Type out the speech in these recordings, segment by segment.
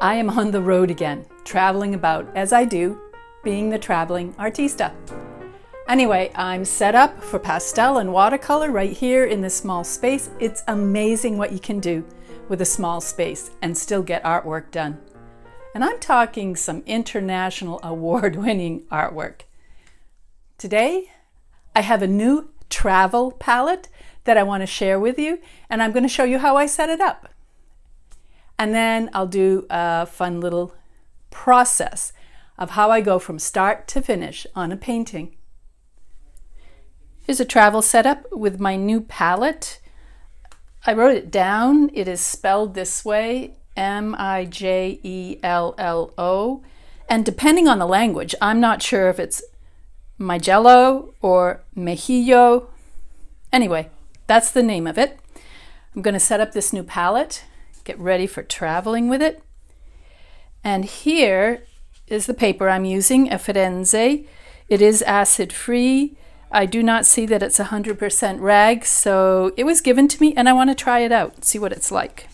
I am on the road again, traveling about as I do, being the traveling artista. Anyway, I'm set up for pastel and watercolor right here in this small space. It's amazing what you can do with a small space and still get artwork done. And I'm talking some international award-winning artwork. Today, I have a new travel palette that I want to share with you, and I'm going to show you how I set it up. And then I'll do a fun little process of how I go from start to finish on a painting. Here's a travel setup with my new palette. I wrote it down. It is spelled this way, M-I-J-E-L-L-O. And depending on the language, I'm not sure if it's Mijello or Mejillo. Anyway, that's the name of it. I'm going to set up this new palette, get ready for traveling with it. And here is the paper I'm using, a Firenze. It is acid-free. I do not see that it's 100% rag, so it was given to me and I want to try it out, see what it's like.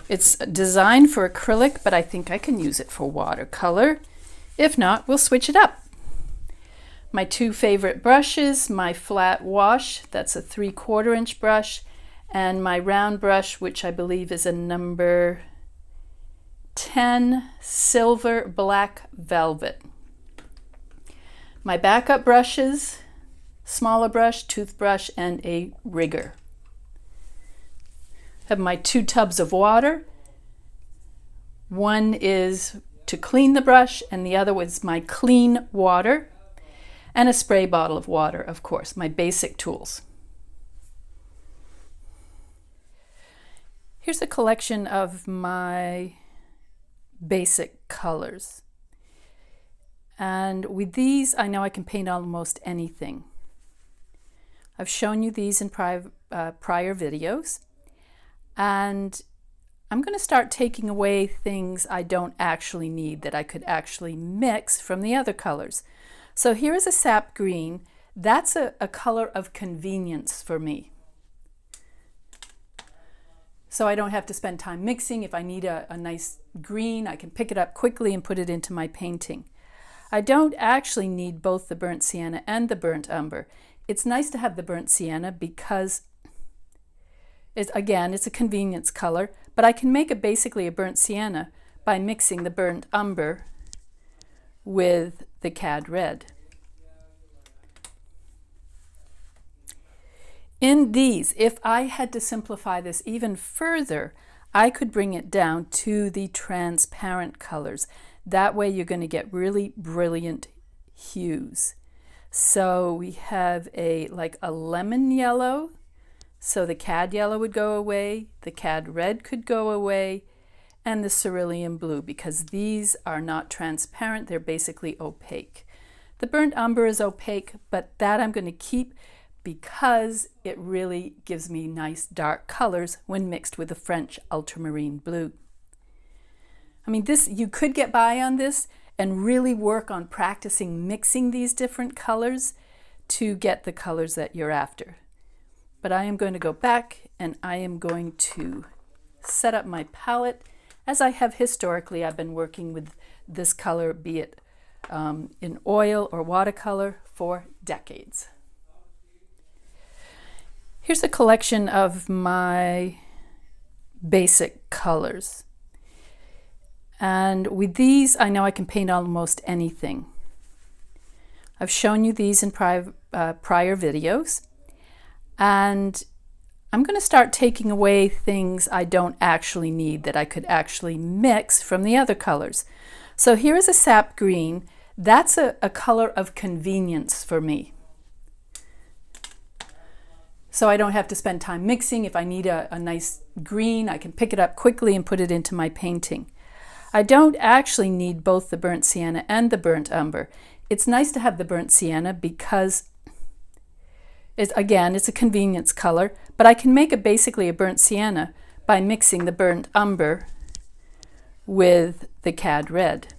It's designed for acrylic, but I think I can use it for watercolor. If not, we'll switch it up. My two favorite brushes, my flat wash, that's a 3/4 inch brush, and my round brush, which I believe is a number 10 silver black velvet. My backup brushes, smaller brush, toothbrush, and a rigger. Have my 2 tubs of water. One is to clean the brush, and the other was my clean water, and a spray bottle of water, of course, my basic tools. Here's a collection of my basic colors. And with these, I know I can paint almost anything. I've shown you these in prior videos. And I'm going to start taking away things I don't actually need that I could actually mix from the other colors. So here is a sap green. That's a color of convenience for me. So I don't have to spend time mixing. If I need a nice green, I can pick it up quickly and put it into my painting. I don't actually need both the burnt sienna and the burnt umber. It's nice to have the burnt sienna because, it's a convenience color, but I can make basically a burnt sienna by mixing the burnt umber with the cad red. In these, if I had to simplify this even further, I could bring it down to the transparent colors. That way you're going to get really brilliant hues. So we have like a lemon yellow, so the cad yellow would go away, the cad red could go away, and the cerulean blue, because these are not transparent, they're basically opaque. The burnt umber is opaque, but that I'm going to keep because it really gives me nice dark colors when mixed with the French ultramarine blue. I mean, you could get by on this and really work on practicing mixing these different colors to get the colors that you're after. But I am going to go back and I am going to set up my palette as I have historically. I've been working with this color, be it in oil or watercolor, for decades. Here's a collection of my basic colors. And with these, I know I can paint almost anything. I've shown you these in prior videos. And I'm going to start taking away things I don't actually need that I could actually mix from the other colors. So here is a sap green. That's a color of convenience for me. So I don't have to spend time mixing. If I need a nice green, I can pick it up quickly and put it into my painting. I don't actually need both the burnt sienna and the burnt umber. It's nice to have the burnt sienna because, it's a convenience color, but I can make basically a burnt sienna by mixing the burnt umber with the cad red.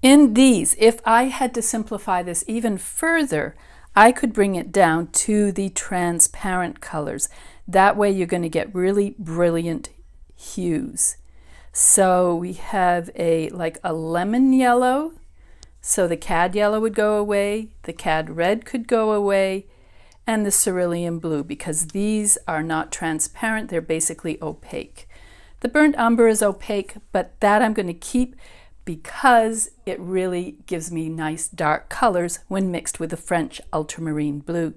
In these, if I had to simplify this even further, I could bring it down to the transparent colors. That way you're going to get really brilliant hues. So we have like a lemon yellow. So the cad yellow would go away, the cad red could go away, and the cerulean blue, because these are not transparent, they're basically opaque. The burnt umber is opaque, but that I'm going to keep because it really gives me nice dark colors when mixed with the French ultramarine blue.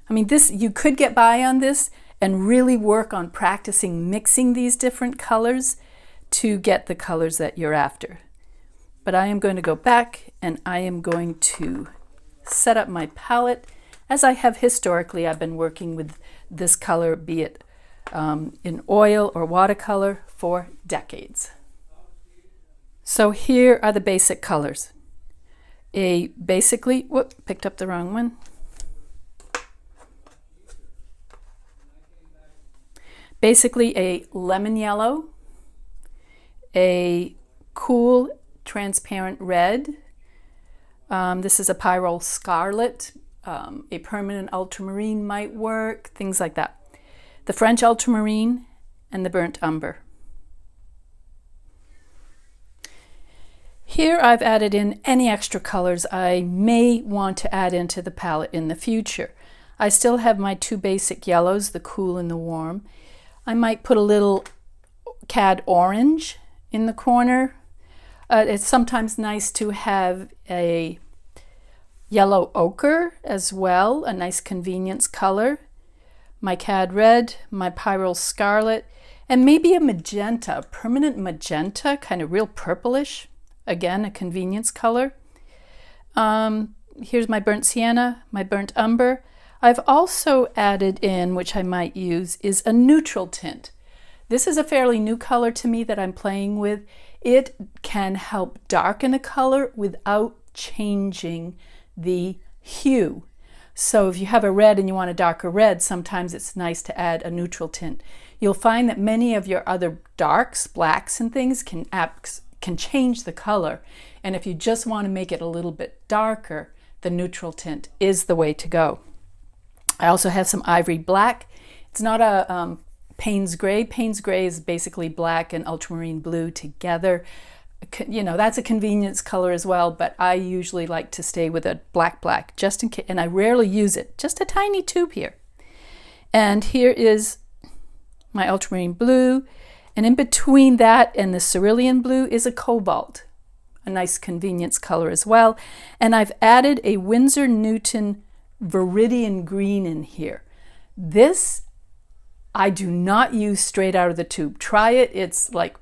I mean, this, you could get by on this and really work on practicing mixing these different colors to get the colors that you're after. But I am going to go back and I am going to set up my palette. As I have historically, I've been working with this color, be it in oil or watercolor, for decades. So here are the basic colors. Picked up the wrong one. Basically a lemon yellow, a cool transparent red. This is a pyrrole scarlet. A permanent ultramarine might work, things like that. The French ultramarine and the burnt umber. Here I've added in any extra colors I may want to add into the palette in the future. I still have my two basic yellows, the cool and the warm. I might put a little cad orange in the corner. It's sometimes nice to have a yellow ochre as well, a nice convenience color. My cad red, my pyrrole scarlet, and maybe a magenta, a permanent magenta, kind of real purplish. Again, a convenience color. Here's my burnt sienna, my burnt umber. I've also added in, which I might use, is a neutral tint. This is a fairly new color to me that I'm playing with. It can help darken a color without changing the hue. So if you have a red and you want a darker red, sometimes it's nice to add a neutral tint. You'll find that many of your other darks, blacks and things can change the color. And if you just want to make it a little bit darker, the neutral tint is the way to go. I also have some ivory black. It's not a Payne's gray. Payne's gray is basically black and ultramarine blue together. You know, that's a convenience color as well, but I usually like to stay with a black just in case, and I rarely use it. Just a tiny tube here. And here is my ultramarine blue, and in between that and the cerulean blue is a cobalt, a nice convenience color as well. And I've added a Winsor Newton Viridian green in here. This I do not use straight out of the tube. Try it, it's like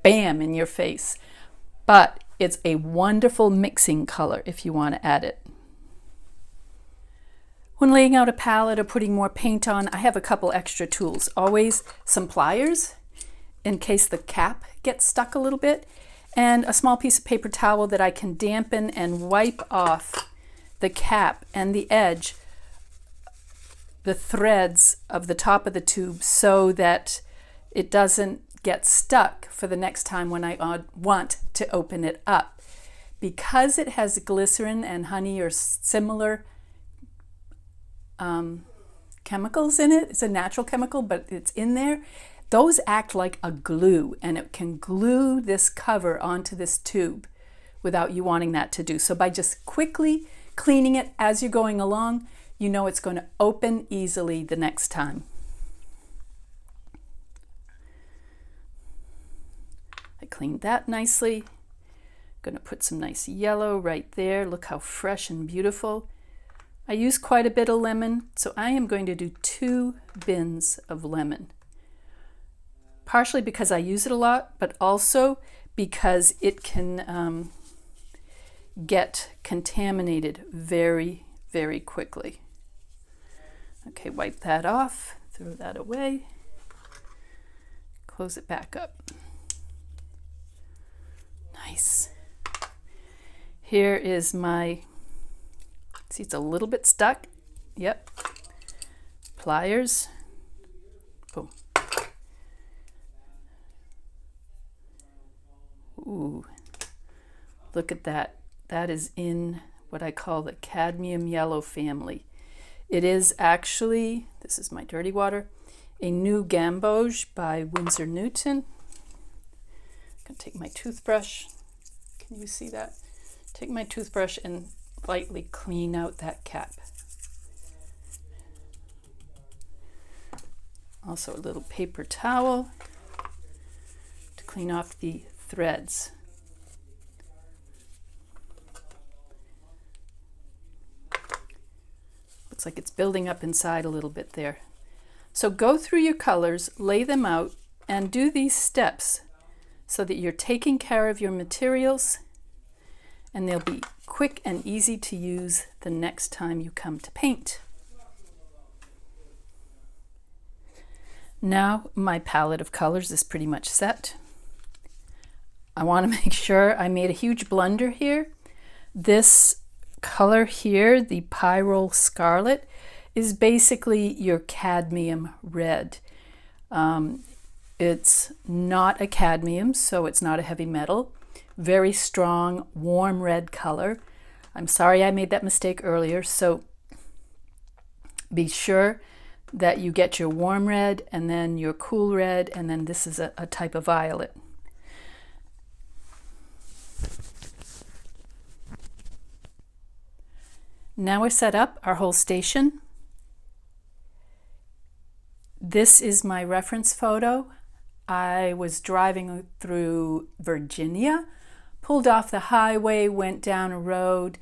bam in your face. But it's a wonderful mixing color if you want to add it. When laying out a palette or putting more paint on, I have a couple extra tools. Always some pliers in case the cap gets stuck a little bit, and a small piece of paper towel that I can dampen and wipe off the cap and the edge, the threads of the top of the tube, so that it doesn't get stuck for the next time when I want to open it up. Because it has glycerin and honey or similar chemicals in it, it's a natural chemical, but it's in there, those act like a glue, and it can glue this cover onto this tube without you wanting that to do. So by just quickly cleaning it as you're going along, you know it's going to open easily the next time. I cleaned that nicely. Going to put some nice yellow right there. Look how fresh and beautiful. I use quite a bit of lemon, so I am going to do 2 bins of lemon. Partially because I use it a lot, but also because it can get contaminated very, very quickly. Okay, wipe that off, throw that away, close it back up. Nice. Here is my, see it's a little bit stuck. Yep. Pliers. Boom. Ooh, look at that. That is in what I call the cadmium yellow family. It is actually, this is my dirty water, a new Gamboge by Winsor Newton. I'm going to take my toothbrush. Can you see that? Take my toothbrush and lightly clean out that cap. Also a little paper towel to clean off the threads. Looks like it's building up inside a little bit there. So go through your colors, lay them out, and do these steps so that you're taking care of your materials and they'll be quick and easy to use the next time you come to paint. Now my palette of colors is pretty much set. I want to make sure I made a huge blunder here. This color here, the Pyrrole Scarlet, is basically your cadmium red. It's not a cadmium, so it's not a heavy metal. Very strong, warm red color. I'm sorry I made that mistake earlier, so be sure that you get your warm red and then your cool red, and then this is a type of violet. Now we're set up our whole station. This is my reference photo. I was driving through Virginia, pulled off the highway, went down a road.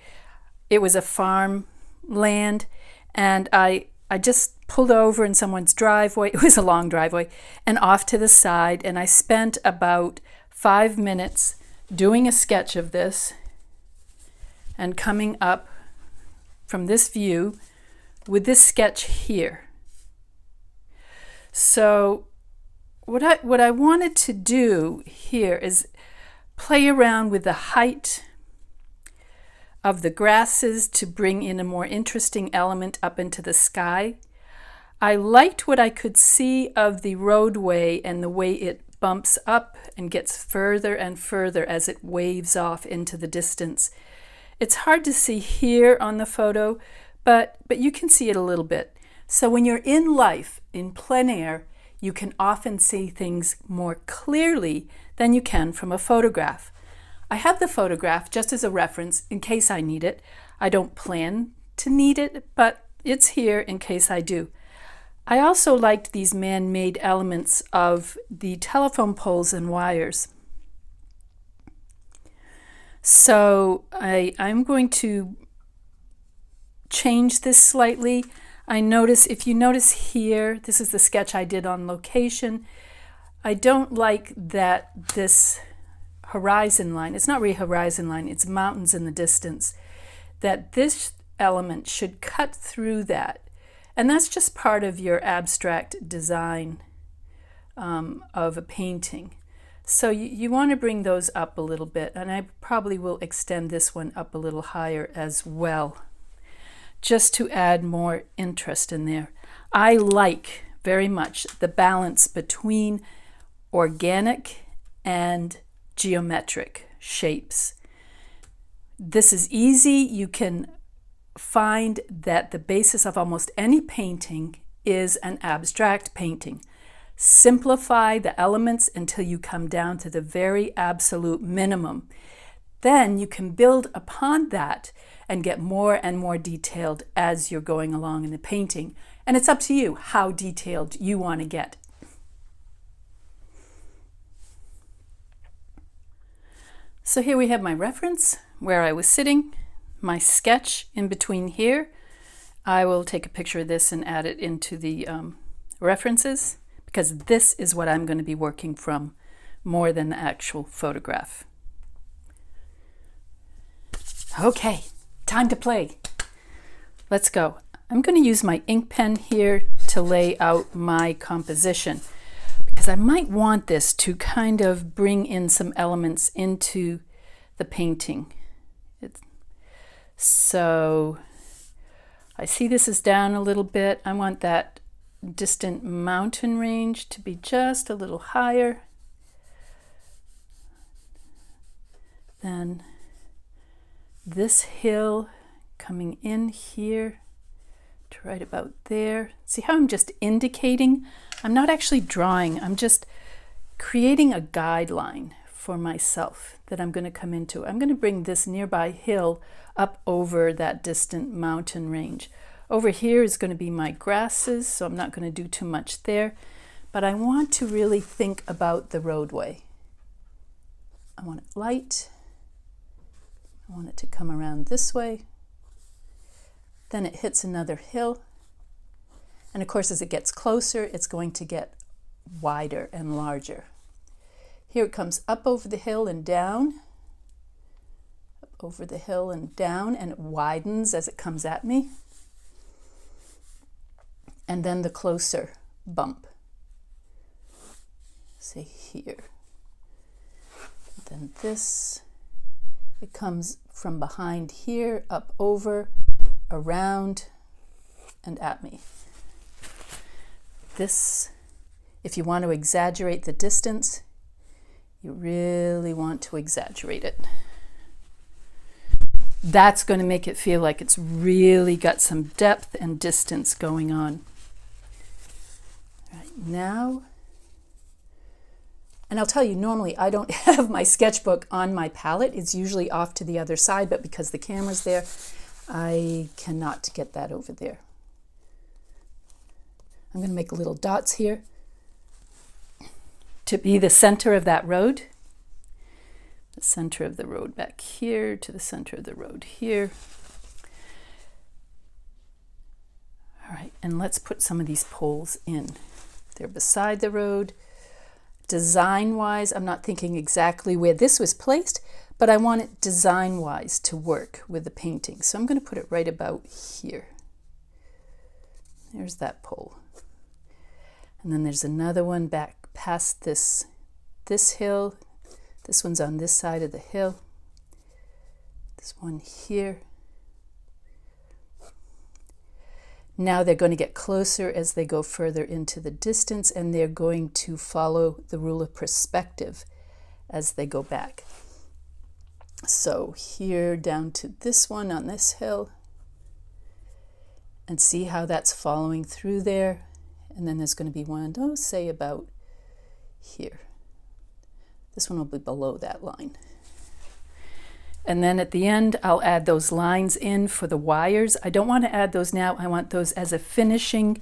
It was a farmland, and I just pulled over in someone's driveway. It was a long driveway, and off to the side, and I spent about 5 minutes doing a sketch of this and coming up from this view with this sketch here. So what I wanted to do here is play around with the height of the grasses to bring in a more interesting element up into the sky. I liked what I could see of the roadway and the way it bumps up and gets further and further as it waves off into the distance. It's hard to see here on the photo, but you can see it a little bit. So when you're in life, in plein air, you can often see things more clearly than you can from a photograph. I have the photograph just as a reference in case I need it. I don't plan to need it, but it's here in case I do. I also liked these man-made elements of the telephone poles and wires. So I'm going to change this slightly. If you notice here, this is the sketch I did on location. I don't like that this horizon line, it's not really a horizon line, it's mountains in the distance, that this element should cut through that. And that's just part of your abstract design of a painting. So you want to bring those up a little bit, and I probably will extend this one up a little higher as well, just to add more interest in there. I like very much the balance between organic and geometric shapes. This is easy. You can find that the basis of almost any painting is an abstract painting. Simplify the elements until you come down to the very absolute minimum. Then you can build upon that and get more and more detailed as you're going along in the painting. And it's up to you how detailed you want to get. So here we have my reference where I was sitting, my sketch in between here. I will take a picture of this and add it into the references, because this is what I'm going to be working from more than the actual photograph. Okay, time to play. Let's go. I'm going to use my ink pen here to lay out my composition, because I might want this to kind of bring in some elements into the painting. So I see this is down a little bit. I want that distant mountain range to be just a little higher. Then this hill coming in here to right about there. See how I'm just indicating? I'm not actually drawing, I'm just creating a guideline for myself that I'm going to come into. I'm going to bring this nearby hill up over that distant mountain range. Over here is going to be my grasses, so I'm not going to do too much there, but I want to really think about the roadway. I want it light. I want it to come around this way. Then it hits another hill. And of course, as it gets closer, it's going to get wider and larger. Here it comes up over the hill and down, up over the hill and down, and it widens as it comes at me. And then the closer bump, say here. Then this, it comes from behind here, up over, around, and at me. This, if you want to exaggerate the distance, you really want to exaggerate it. That's going to make it feel like it's really got some depth and distance going on. All right, now, and I'll tell you, normally I don't have my sketchbook on my palette. It's usually off to the other side, but because the camera's there, I cannot get that over there. I'm going to make little dots here to be the center of that road. The center of the road back here to the center of the road here. All right, and let's put some of these poles in. They're beside the road. Design-wise, I'm not thinking exactly where this was placed, but I want it design-wise to work with the painting. So I'm going to put it right about here. There's that pole. And then there's another one back past this hill. This one's on this side of the hill. This one here. Now they're going to get closer as they go further into the distance, and they're going to follow the rule of perspective as they go back. So here down to this one on this hill, and see how that's following through there. And then there's going to be one, oh, say about here. This one will be below that line. And then at the end, I'll add those lines in for the wires. I don't want to add those now. I want those as a finishing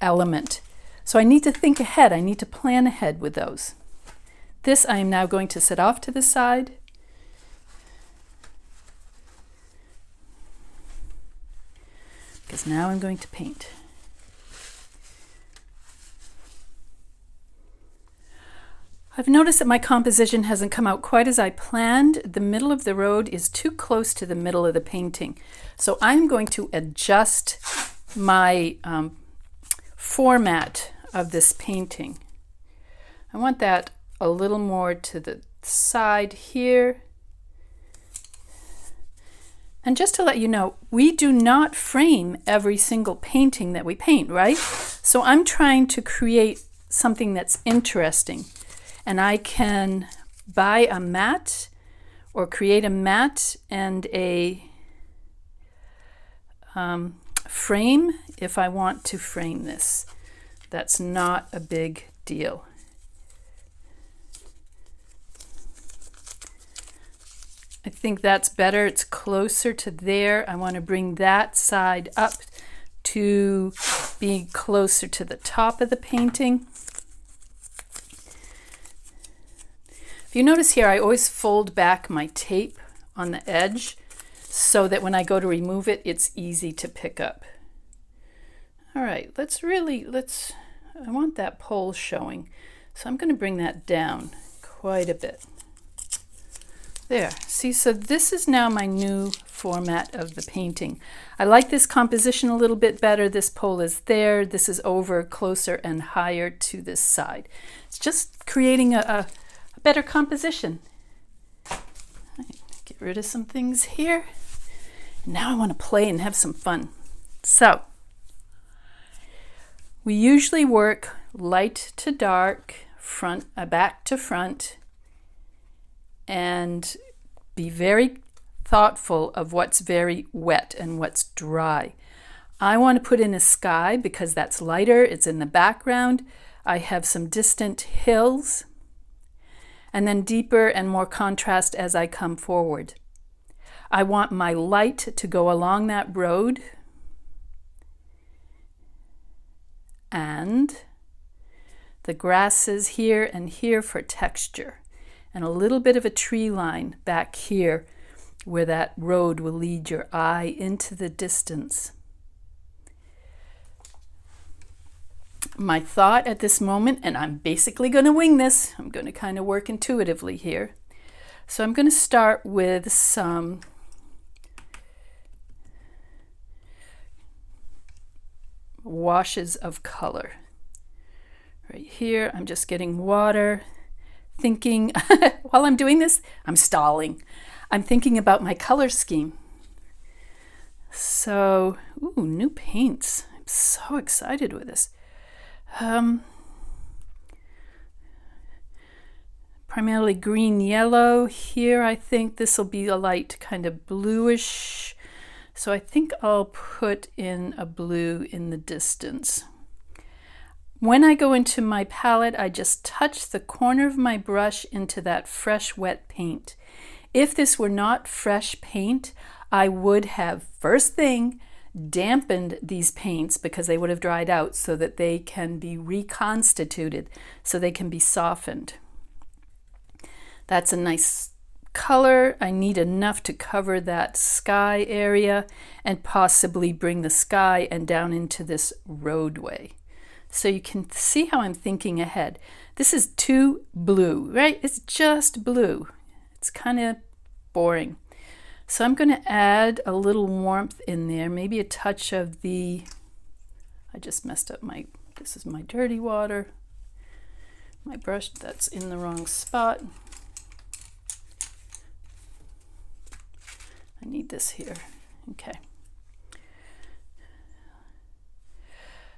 element. So I need to think ahead. I need to plan ahead with those. This I am now going to set off to the side. Because now I'm going to paint. I've noticed that my composition hasn't come out quite as I planned. The middle of the road is too close to the middle of the painting. So I'm going to adjust my format of this painting. I want that a little more to the side here. And just to let you know, we do not frame every single painting that we paint, right? So I'm trying to create something that's interesting. And I can buy a mat or create a mat and a frame if I want to frame this. That's not a big deal. I think that's better. It's closer to there. I want to bring that side up to be closer to the top of the painting. You notice here I always fold back my tape on the edge so that when I go to remove it, it's easy to pick up. All right, I want that pole showing. So I'm going to bring that down quite a bit. There, see, so this is now my new format of the painting. I like this composition a little bit better. This pole is there. This is over closer and higher to this side. It's just creating a better composition. Get rid of some things here. Now I want to play and have some fun. So we usually work light to dark, back to front, and be very thoughtful of what's very wet and what's dry. I want to put in a sky because that's lighter, it's in the background. I have some distant hills, and then deeper and more contrast as I come forward. I want my light to go along that road, and the grasses here and here for texture, and a little bit of a tree line back here where that road will lead your eye into the distance. My thought at this moment, and I'm basically going to wing this, I'm going to kind of work intuitively here. So I'm going to start with some washes of color. Right here, I'm just getting water, thinking, while I'm doing this, I'm stalling. I'm thinking about my color scheme. So, ooh, new paints. I'm so excited with this. Primarily green yellow. Here I think this will be a light kind of bluish. So I think I'll put in a blue in the distance. When I go into my palette, I just touch the corner of my brush into that fresh wet paint. If this were not fresh paint, I would have, first thing, dampened these paints because they would have dried out so that they can be reconstituted, so they can be softened. That's a nice color. I need enough to cover that sky area and possibly bring the sky and down into this roadway. So you can see how I'm thinking ahead. This is too blue, right? It's just blue. It's kind of boring. So I'm going to add a little warmth in there, maybe a touch of the, I just messed up this is my dirty water, my brush that's in the wrong spot. I need this here. Okay.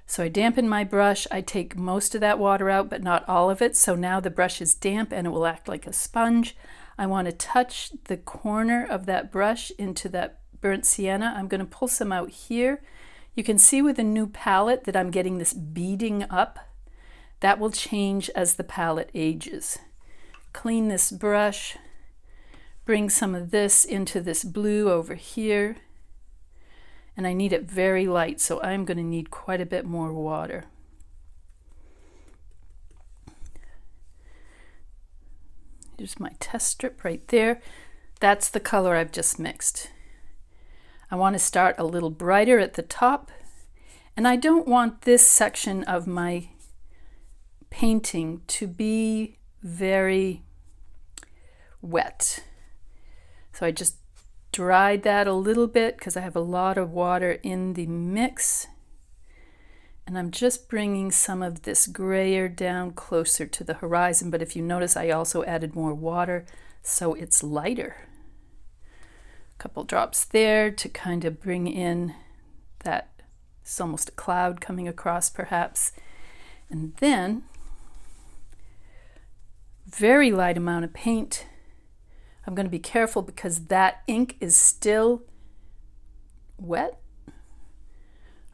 So I dampen my brush. I take most of that water out, but not all of it. So now the brush is damp and it will act like a sponge. I want to touch the corner of that brush into that burnt sienna. I'm going to pull some out here. You can see with a new palette that I'm getting this beading up. That will change as the palette ages. Clean this brush. Bring some of this into this blue over here. And I need it very light, so I'm going to need quite a bit more water. Here's my test strip right there. That's the color I've just mixed. I want to start a little brighter at the top, and I don't want this section of my painting to be very wet. So I just dried that a little bit because I have a lot of water in the mix. And I'm just bringing some of this grayer down closer to the horizon. But if you notice, I also added more water, so it's lighter. A couple drops there to kind of bring in that, it's almost a cloud coming across perhaps. And then, very light amount of paint. I'm going to be careful because that ink is still wet.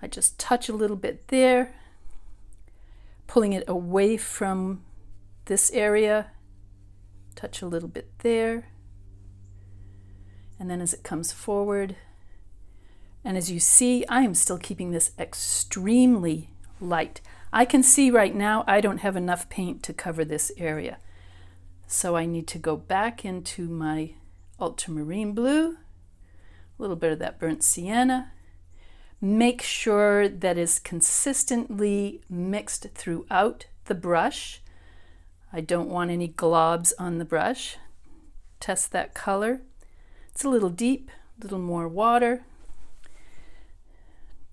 I just touch a little bit there, pulling it away from this area, touch a little bit there, and then as it comes forward, and as you see, I am still keeping this extremely light. I can see right now I don't have enough paint to cover this area. So I need to go back into my ultramarine blue, a little bit of that burnt sienna. Make sure that is consistently mixed throughout the brush. I don't want any globs on the brush. Test that color. It's a little deep, a little more water.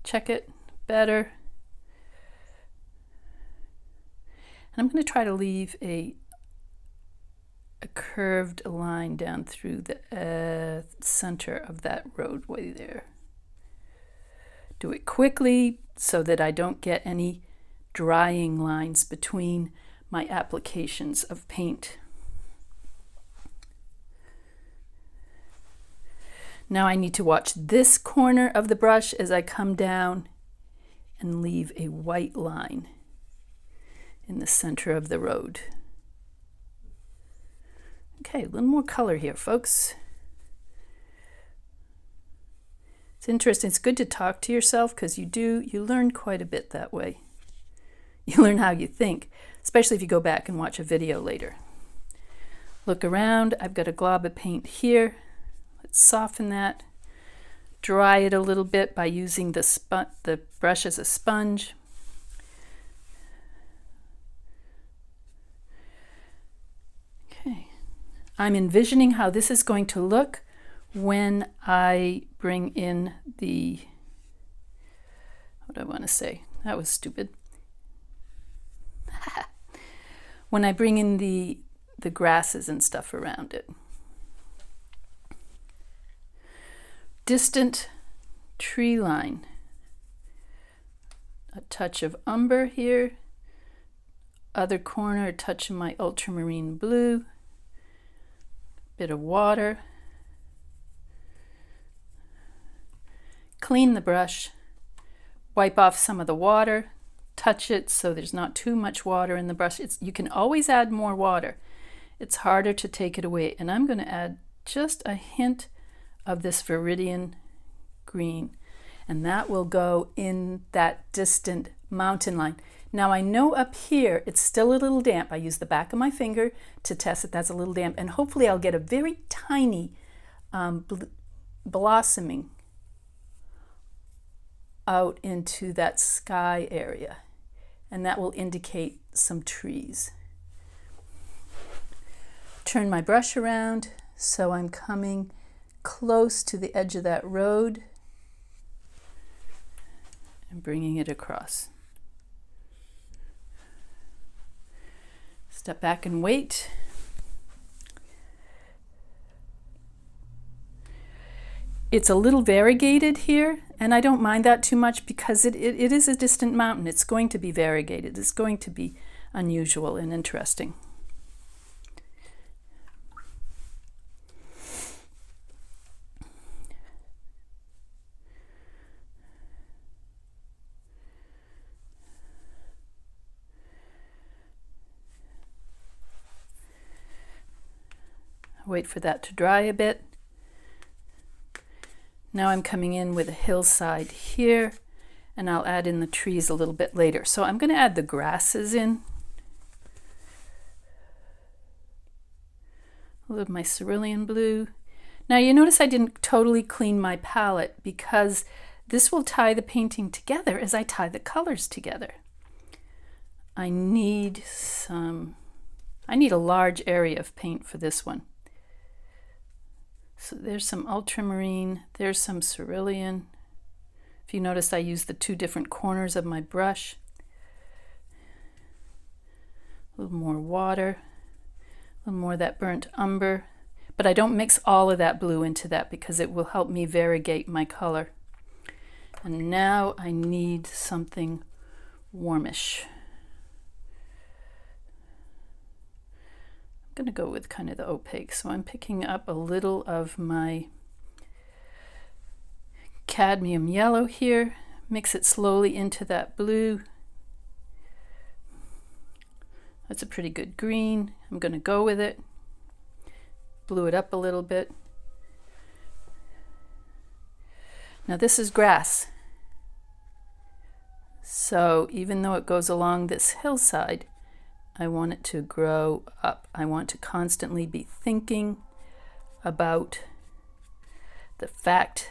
Check it better. And I'm going to try to leave a curved line down through the center of that roadway there. Do it quickly so that I don't get any drying lines between my applications of paint. Now I need to watch this corner of the brush as I come down and leave a white line in the center of the road. Okay, a little more color here, folks. It's interesting. It's good to talk to yourself because you learn quite a bit that way. You learn how you think, especially if you go back and watch a video later. Look around. I've got a glob of paint here. Let's soften that. Dry it a little bit by using the brush as a sponge. Okay. I'm envisioning how this is going to look when I bring in the, what do I want to say? That was stupid. When I bring in the grasses and stuff around it. Distant tree line. A touch of umber here. Other corner, a touch of my ultramarine blue. Bit of water. Clean the brush. Wipe off some of the water. Touch it so there's not too much water in the brush. You can always add more water. It's harder to take it away. And I'm going to add just a hint of this viridian green. And that will go in that distant mountain line. Now I know up here it's still a little damp. I use the back of my finger to test that that's a little damp. And hopefully I'll get a very tiny blossoming out into that sky area. And that will indicate some trees. Turn my brush around so I'm coming close to the edge of that road and bringing it across. Step back and wait. It's a little variegated here, and I don't mind that too much because it is a distant mountain. It's going to be variegated. It's going to be unusual and interesting. Wait for that to dry a bit. Now I'm coming in with a hillside here, and I'll add in the trees a little bit later. So I'm going to add the grasses in. A little of my cerulean blue. Now you notice I didn't totally clean my palette because this will tie the painting together as I tie the colors together. I need a large area of paint for this one. So there's some ultramarine, there's some cerulean. If you notice, I use the two different corners of my brush. A little more water, a little more of that burnt umber. But I don't mix all of that blue into that because it will help me variegate my color. And now I need something warmish. I'm going to go with kind of the opaque. So I'm picking up a little of my cadmium yellow here, mix it slowly into that blue. That's a pretty good green. I'm going to go with it. Blue it up a little bit. Now this is grass. So even though it goes along this hillside, I want it to grow up. I want to constantly be thinking about the fact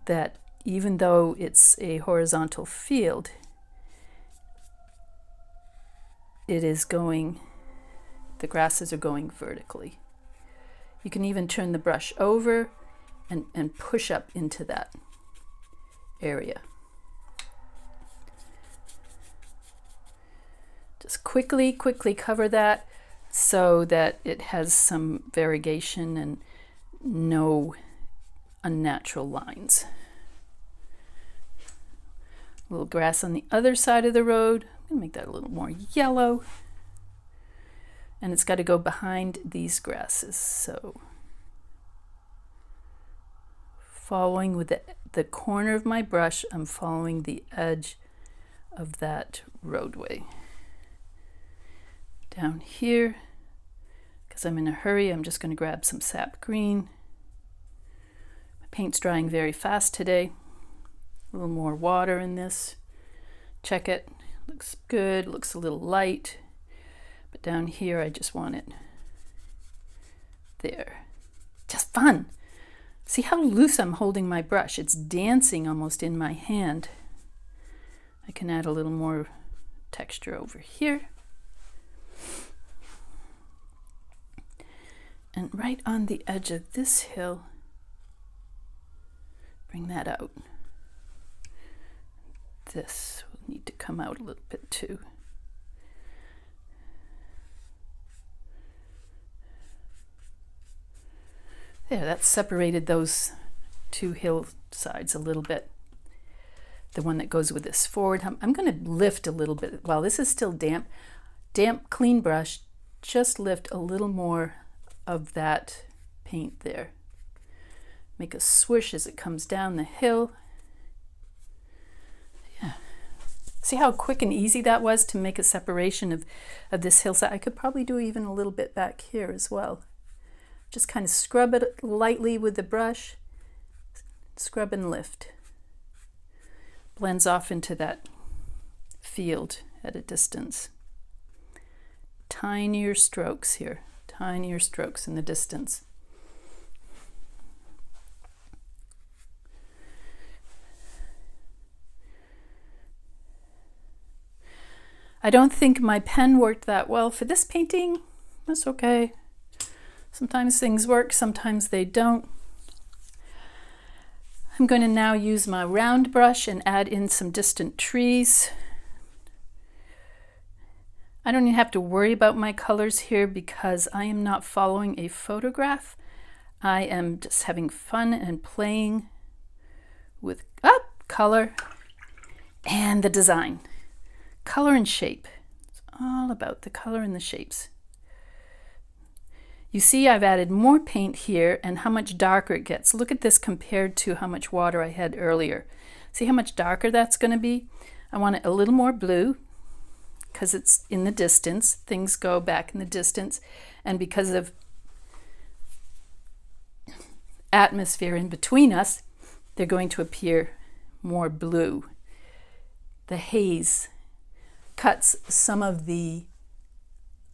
that even though it's a horizontal field, the grasses are going vertically. You can even turn the brush over and push up into that area. Just quickly cover that so that it has some variegation and no unnatural lines. A little grass on the other side of the road. I'm going to make that a little more yellow. And it's got to go behind these grasses. So following with the corner of my brush, I'm following the edge of that roadway. Down here, because I'm in a hurry, I'm just going to grab some sap green. My paint's drying very fast today. A little more water in this. Check it. Looks good. Looks a little light. But down here, I just want it there. Just fun. See how loose I'm holding my brush? It's dancing almost in my hand. I can add a little more texture over here. And right on the edge of this hill, bring that out. This will need to come out a little bit too. There, that's separated those two hillsides a little bit. The one that goes with this forward. I'm going to lift a little bit. While this is still damp, clean brush, just lift a little more of that paint there. Make a swoosh as it comes down the hill. Yeah. See how quick and easy that was to make a separation of this hillside? I could probably do even a little bit back here as well. Just kind of scrub it lightly with the brush. Scrub and lift. Blends off into that field at a distance. Tinier strokes here. Tinier strokes in the distance. I don't think my pen worked that well for this painting. That's okay. Sometimes things work, sometimes they don't. I'm going to now use my round brush and add in some distant trees. I don't even have to worry about my colors here because I am not following a photograph. I am just having fun and playing with color and the design. Color and shape. It's all about the color and the shapes. You see I've added more paint here and how much darker it gets. Look at this compared to how much water I had earlier. See how much darker that's going to be? I want it a little more blue because it's in the distance. Things go back in the distance, and because of atmosphere in between us, they're going to appear more blue. The haze cuts some of the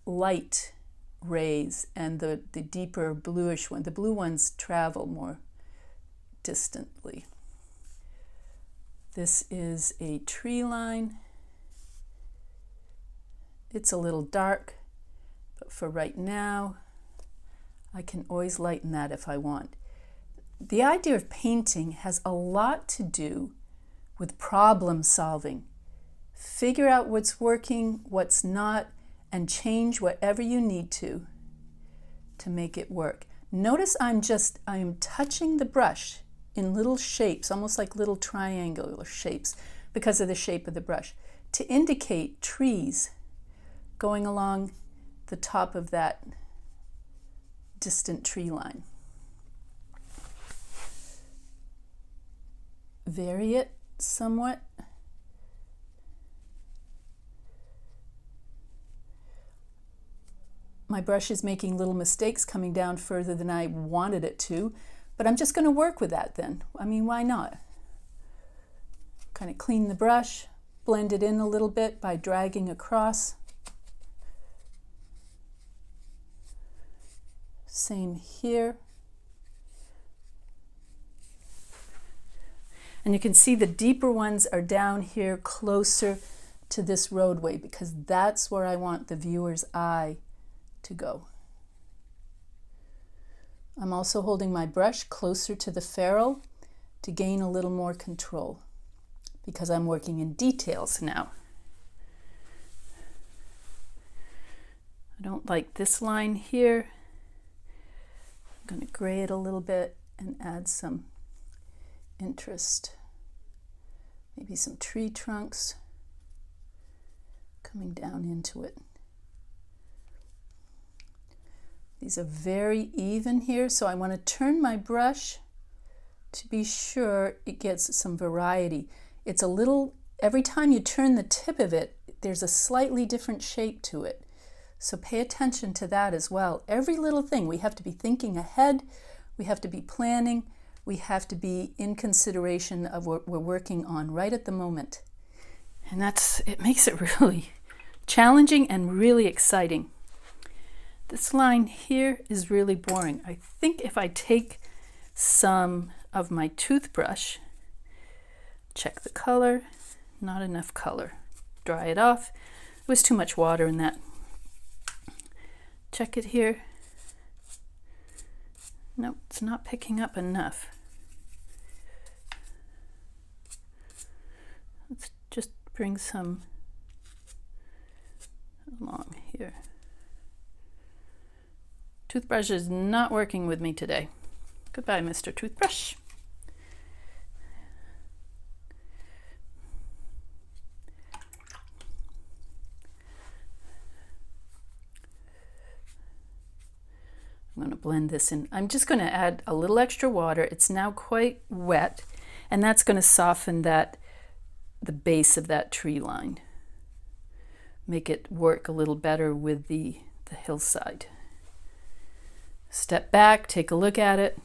light rays and the deeper bluish one. The blue ones travel more distantly. This is a tree line. It's a little dark, but for right now, I can always lighten that if I want. The idea of painting has a lot to do with problem solving. Figure out what's working, what's not, and change whatever you need to make it work. Notice I am touching the brush in little shapes, almost like little triangular shapes because of the shape of the brush, to indicate trees going along the top of that distant tree line. Vary it somewhat. My brush is making little mistakes coming down further than I wanted it to, but I'm just going to work with that then. I mean, why not? Kind of clean the brush, blend it in a little bit by dragging across. Same here. And you can see the deeper ones are down here closer to this roadway because that's where I want the viewer's eye to go. I'm also holding my brush closer to the ferrule to gain a little more control because I'm working in details now. I don't like this line here. I'm going to gray it a little bit and add some interest. Maybe some tree trunks coming down into it. These are very even here, so I want to turn my brush to be sure it gets some variety. It's a little, every time you turn the tip of it, there's a slightly different shape to it. So pay attention to that as well. Every little thing, we have to be thinking ahead, we have to be planning, we have to be in consideration of what we're working on right at the moment. And it makes it really challenging and really exciting. This line here is really boring. I think if I take some of my toothbrush, check the color, not enough color, dry it off. There was too much water in that. Check it here. Nope, it's not picking up enough. Let's just bring some along here. Toothbrush is not working with me today. Goodbye, Mr. Toothbrush. I'm going to blend this in. I'm just going to add a little extra water. It's now quite wet, and that's going to soften the base of that tree line. Make it work a little better with the hillside. Step back, take a look at it.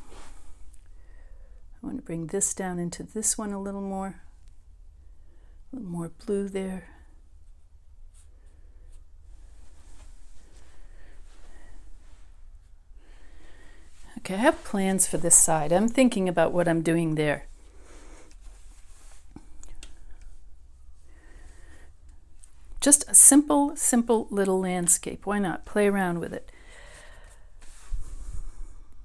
I want to bring this down into this one a little more blue there. Okay, I have plans for this side. I'm thinking about what I'm doing there. Just a simple little landscape. Why not? Play around with it.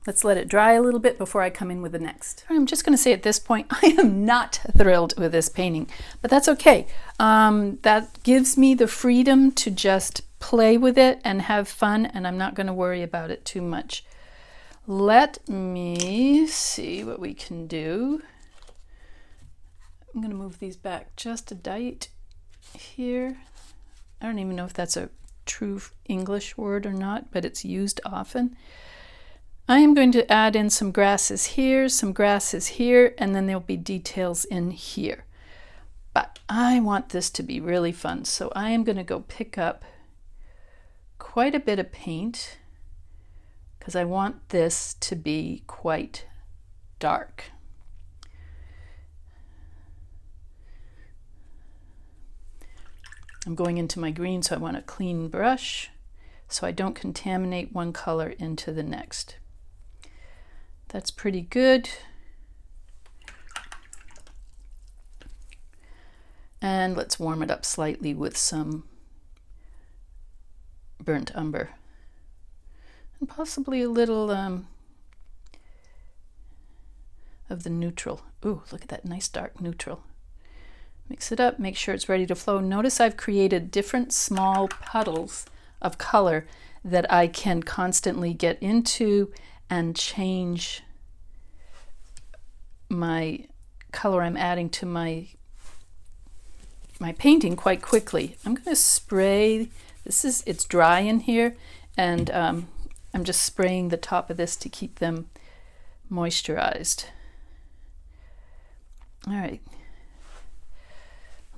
Let's let it dry a little bit before I come in with the next. I'm just going to say at this point, I am not thrilled with this painting, but that's okay. That gives me the freedom to just play with it and have fun, and I'm not going to worry about it too much. Let me see what we can do. I'm going to move these back just a dite here. I don't even know if that's a true English word or not, but it's used often. I am going to add in some grasses here, and then there'll be details in here. But I want this to be really fun, so I am going to go pick up quite a bit of paint because I want this to be quite dark. I'm going into my green, so I want a clean brush so I don't contaminate one color into the next. That's pretty good. And let's warm it up slightly with some burnt umber. And possibly a little of the neutral. Ooh, look at that nice dark neutral. Mix it up, make sure it's ready to flow. Notice I've created different small puddles of color that I can constantly get into and change my color I'm adding to my painting quite quickly. I'm going to spray, it's dry in here, and I'm just spraying the top of this to keep them moisturized. All right,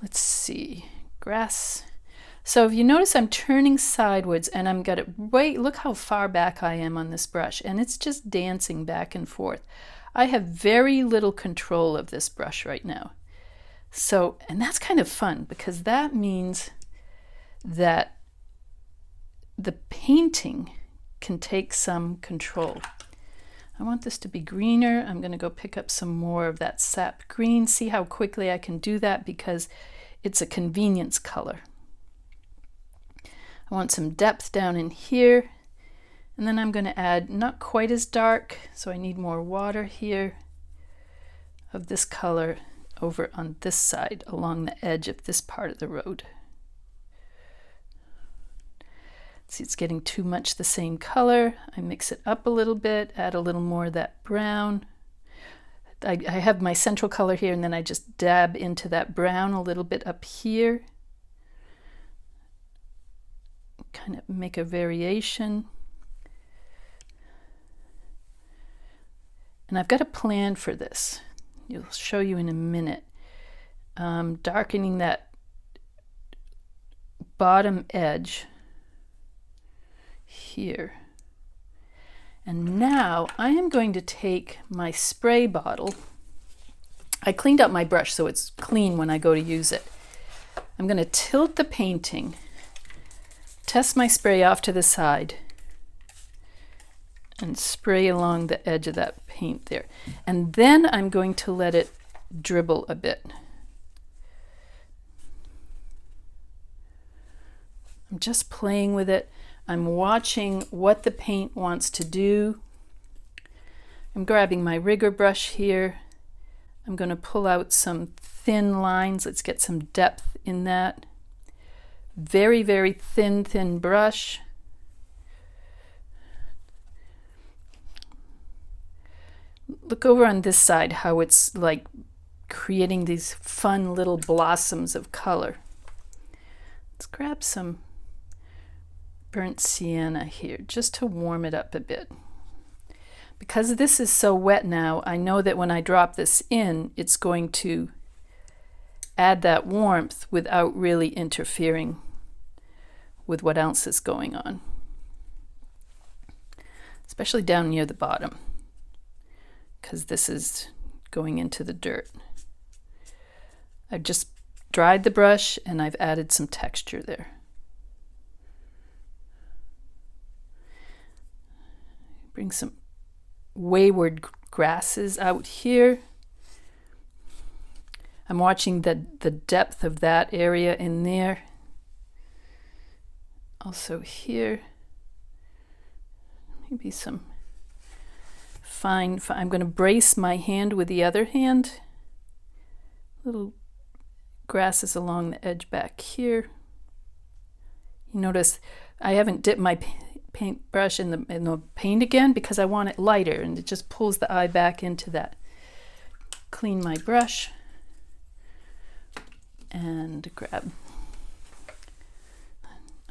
let's see, grass. So if you notice, I'm turning sideways and I'm got it look how far back I am on this brush, and it's just dancing back and forth. I have very little control of this brush right now. So, and that's kind of fun because that means that the painting can take some control. I want this to be greener. I'm going to go pick up some more of that sap green. See how quickly I can do that because it's a convenience color. I want some depth down in here, and then I'm going to add not quite as dark, so I need more water here of this color over on this side along the edge of this part of the road. See, it's getting too much the same color. I mix it up a little bit, add a little more of that brown. I have my central color here, and then I just dab into that brown a little bit up here. Kind of make a variation. And I've got a plan for this. I'll show you in a minute. Darkening that bottom edge here. And now I am going to take my spray bottle. I cleaned up my brush so it's clean when I go to use it. I'm going to tilt the painting, test my spray off to the side, and spray along the edge of that paint there. And then I'm going to let it dribble a bit. I'm just playing with it. I'm watching what the paint wants to do. I'm grabbing my rigger brush here. I'm going to pull out some thin lines. Let's get some depth in that. Very, very thin brush. Look over on this side how it's like creating these fun little blossoms of color. Let's grab some burnt sienna here just to warm it up a bit. Because this is so wet now, I know that when I drop this in, it's going to add that warmth without really interfering with what else is going on. Especially down near the bottom, because this is going into the dirt. I've just dried the brush and I've added some texture there. Bring some wayward grasses out here. I'm watching the depth of that area in there. Also here, maybe some fine, I'm going to brace my hand with the other hand. Little grasses along the edge back here. You notice I haven't dipped my paintbrush in the paint again because I want it lighter, and it just pulls the eye back into that. Clean my brush and grab.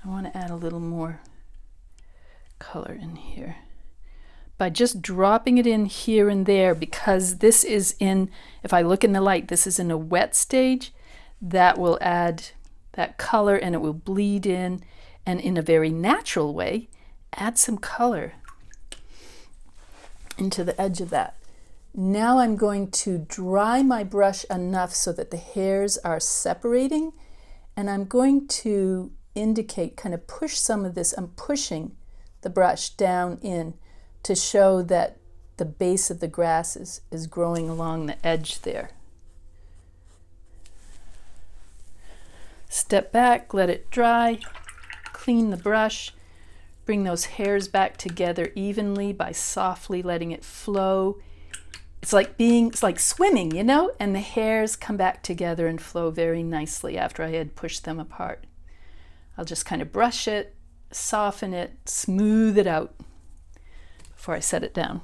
I want to add a little more color in here by just dropping it in here and there, because this is in, if I look in the light, this is in a wet stage. That will add that color and it will bleed in, and in a very natural way add some color into the edge of that. Now I'm going to dry my brush enough so that the hairs are separating, and I'm going to indicate, kind of push some of this. I'm pushing the brush down in to show that the base of the grass is growing along the edge there. Step back, let it dry, clean the brush. Bring those hairs back together evenly by softly letting it flow. It's like swimming, you know? And the hairs come back together and flow very nicely after I had pushed them apart. I'll just kind of brush it, soften it, smooth it out before I set it down.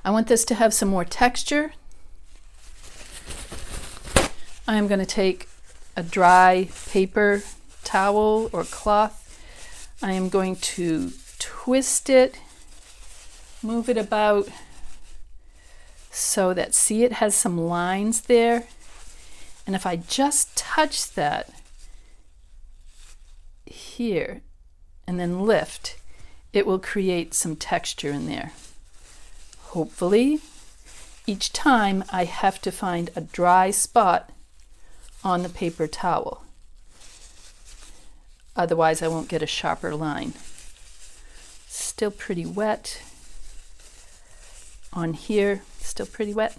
I want this to have some more texture. I'm going to take a dry paper towel or cloth. I am going to twist it, move it about so that, see, it has some lines there. And if I just touch that here and then lift, it will create some texture in there. Hopefully, each time I have to find a dry spot on the paper towel. Otherwise, I won't get a sharper line. Still pretty wet. On here, still pretty wet.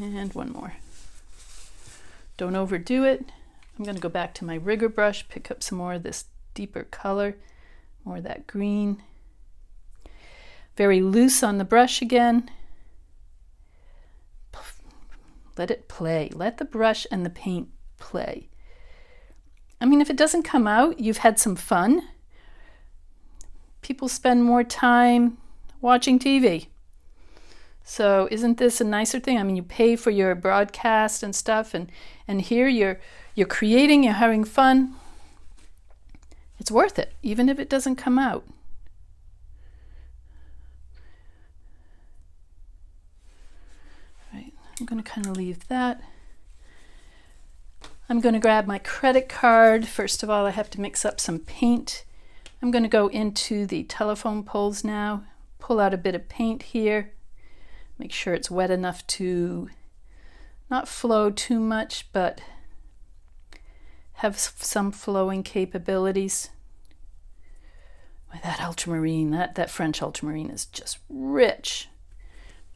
And one more. Don't overdo it. I'm going to go back to my rigger brush, pick up some more of this deeper color, more of that green. Very loose on the brush again. Let it play. Let the brush and the paint play. I mean, if it doesn't come out, you've had some fun. People spend more time watching TV. So isn't this a nicer thing? I mean, you pay for your broadcast and stuff, and here you're creating, you're having fun. It's worth it, even if it doesn't come out. Right, I'm going to kind of leave that. I'm going to grab my credit card. First of all, I have to mix up some paint. I'm going to go into the telephone poles now, pull out a bit of paint here, make sure it's wet enough to not flow too much, but have some flowing capabilities. That ultramarine, that French ultramarine is just rich.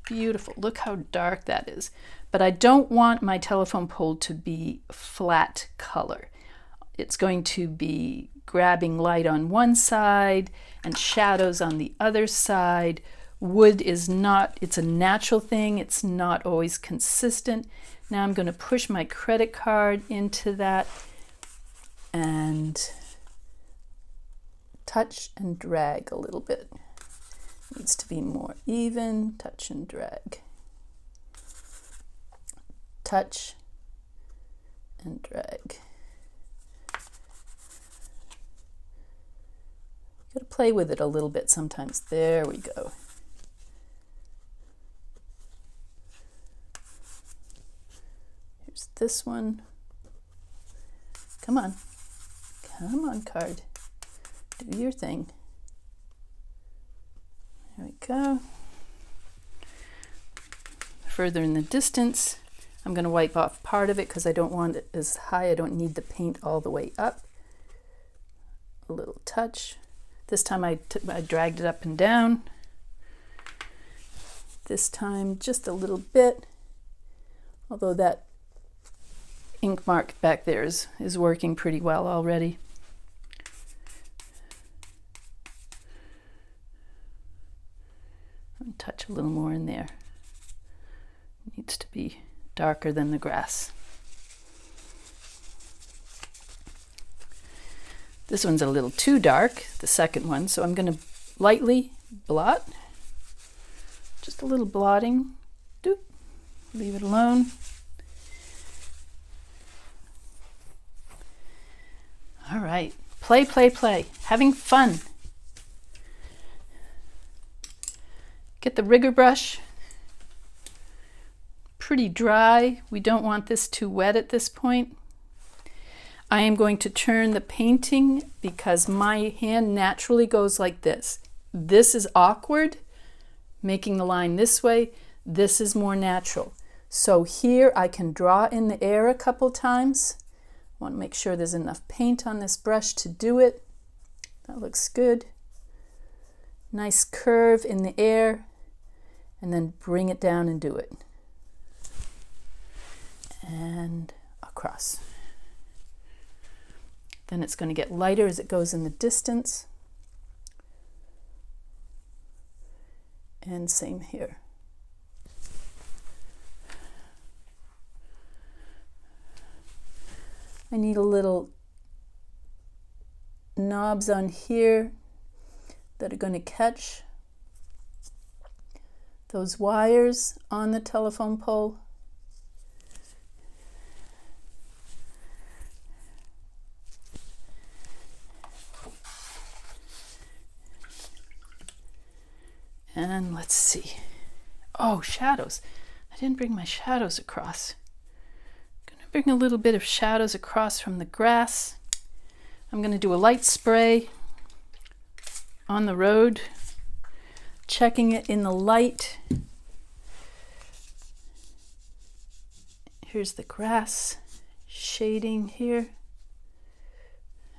Beautiful. Look how dark that is. But I don't want my telephone pole to be flat color. It's going to be grabbing light on one side and shadows on the other side. Wood is not, it's a natural thing. It's not always consistent. Now I'm going to push my credit card into that and touch and drag a little bit. Needs to be more even. Touch and drag. Touch and drag. Got to play with it a little bit sometimes. There we go. Here's this one. Come on. Come on, card. Do your thing. There we go. Further in the distance, I'm going to wipe off part of it because I don't want it as high. I don't need the paint all the way up. A little touch. This time I dragged it up and down. This time just a little bit. Although that ink mark back there is working pretty well already. Touch a little more in there. It needs to be darker than the grass. This one's a little too dark, the second one, so I'm going to lightly blot. Just a little blotting. Doop. Leave it alone. All right. Play, play, play. Having fun. Get the rigger brush. Pretty dry. We don't want this too wet at this point. I am going to turn the painting because my hand naturally goes like this. This is awkward, making the line this way. This is more natural. So here I can draw in the air a couple times. I want to make sure there's enough paint on this brush to do it. That looks good. Nice curve in the air, and then bring it down and do it. And across. Then it's going to get lighter as it goes in the distance. And same here. I need a little knobs on here that are going to catch those wires on the telephone pole. And let's see. Oh, shadows. I didn't bring my shadows across. I'm going to bring a little bit of shadows across from the grass. I'm going to do a light spray on the road, checking it in the light. Here's the grass shading here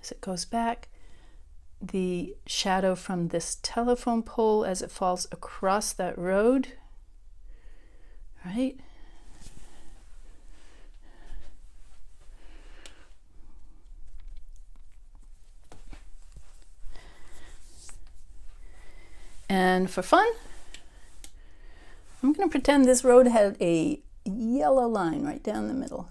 as it goes back. The shadow from this telephone pole as it falls across that road, right? And for fun, I'm going to pretend this road had a yellow line right down the middle.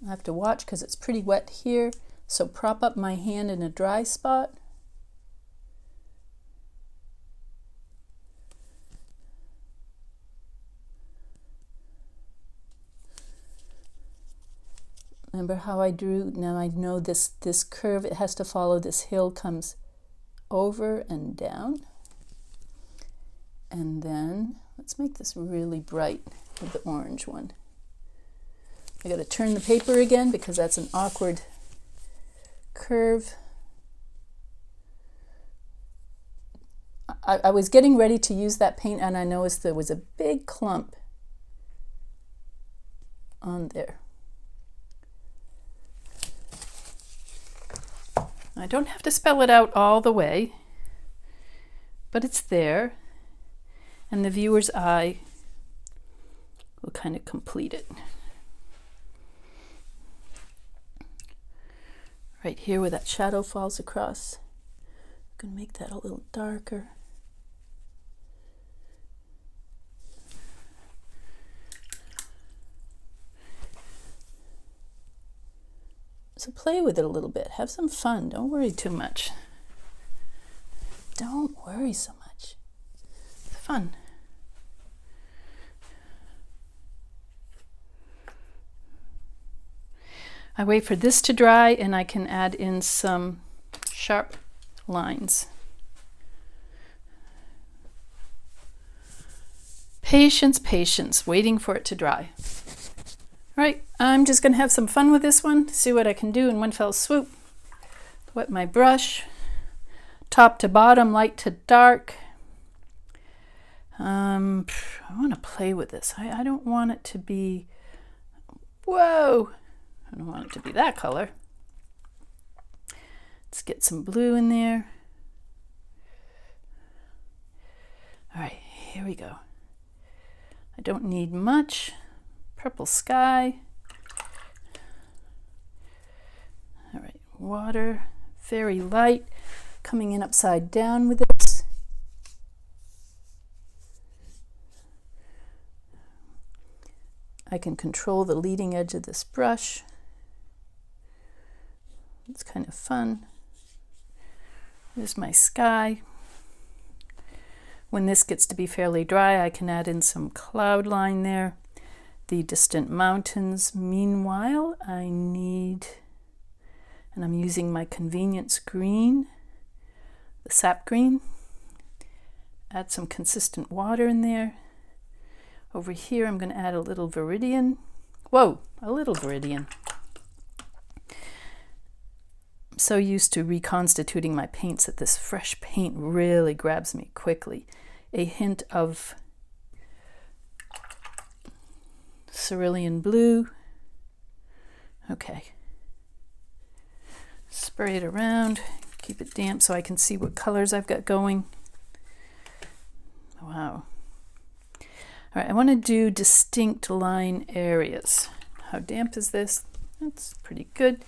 I have to watch because it's pretty wet here. So prop up my hand in a dry spot. Remember how I drew? Now I know this curve, it has to follow this hill, comes over and down. And then let's make this really bright with the orange one. I got to turn the paper again because that's an awkward curve. I was getting ready to use that paint and I noticed there was a big clump on there. I don't have to spell it out all the way, but it's there, and the viewer's eye will kind of complete it. Right here where that shadow falls across, I'm going to make that a little darker. So play with it a little bit. Have some fun. Don't worry too much. Don't worry so much. It's fun. I wait for this to dry and I can add in some sharp lines. Patience, patience, waiting for it to dry. Right, I'm just going to have some fun with this one, see what I can do in one fell swoop. Wet my brush, top to bottom, light to dark. I want to play with this. I don't want it to be, whoa, I don't want it to be that color. Let's get some blue in there. All right, here we go. I don't need much. Purple sky. All right, water, very light, coming in upside down with this. I can control the leading edge of this brush. It's kind of fun. There's my sky. When this gets to be fairly dry, I can add in some cloud line there. The distant mountains. Meanwhile, I need, and I'm using my convenience green, the sap green. Add some consistent water in there. Over here, I'm going to add a little Viridian. Whoa, a little Viridian. I'm so used to reconstituting my paints that this fresh paint really grabs me quickly. A hint of Terrilynn blue. Okay. Spray it around, keep it damp so I can see what colors I've got going. Wow. All right, I want to do distinct line areas. How damp is this? That's pretty good.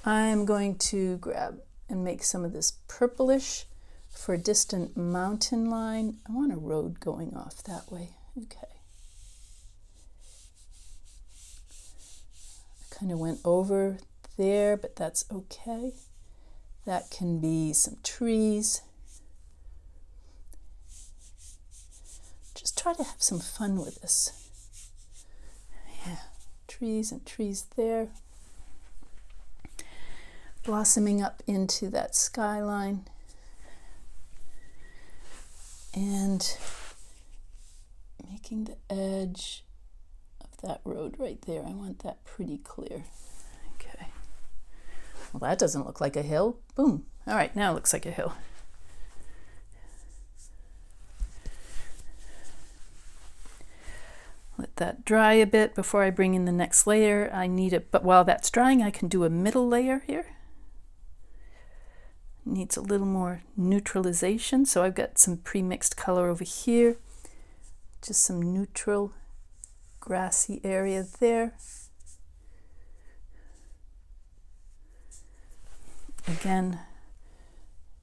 I'm going to grab and make some of this purplish for a distant mountain line. I want a road going off that way. Okay. Kind of went over there, but that's okay. That can be some trees. Just try to have some fun with this. Yeah, trees and trees there. Blossoming up into that skyline. And making the edge that road right there. I want that pretty clear. Okay. Well, that doesn't look like a hill. Boom. All right, now it looks like a hill. Let that dry a bit before I bring in the next layer. I need it, but while that's drying, I can do a middle layer here. Needs a little more neutralization, so I've got some pre-mixed color over here. Just some neutral grassy area there. Again,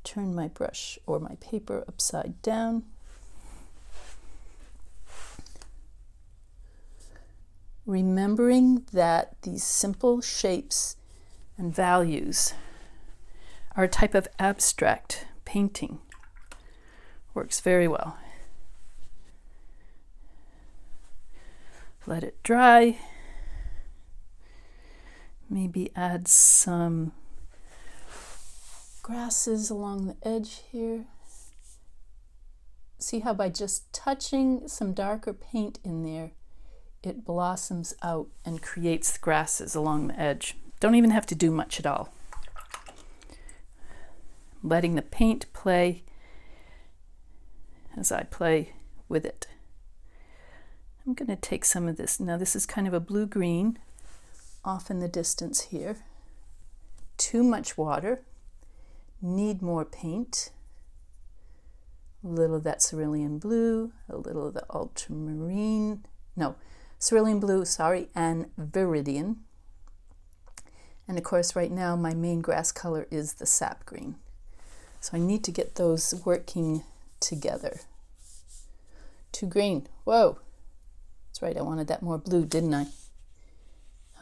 turn my brush or my paper upside down. Remembering that these simple shapes and values are a type of abstract painting. Works very well. Let it dry. Maybe add some grasses along the edge here. See how by just touching some darker paint in there, it blossoms out and creates grasses along the edge. Don't even have to do much at all. Letting the paint play as I play with it. I'm going to take some of this. Now this is kind of a blue-green off in the distance here. Too much water. Need more paint. A little of that cerulean blue, a little of the ultramarine, no, cerulean blue, sorry, and viridian. And of course right now my main grass color is the sap green. So I need to get those working together. Too green, whoa. That's right, I wanted that more blue, didn't I?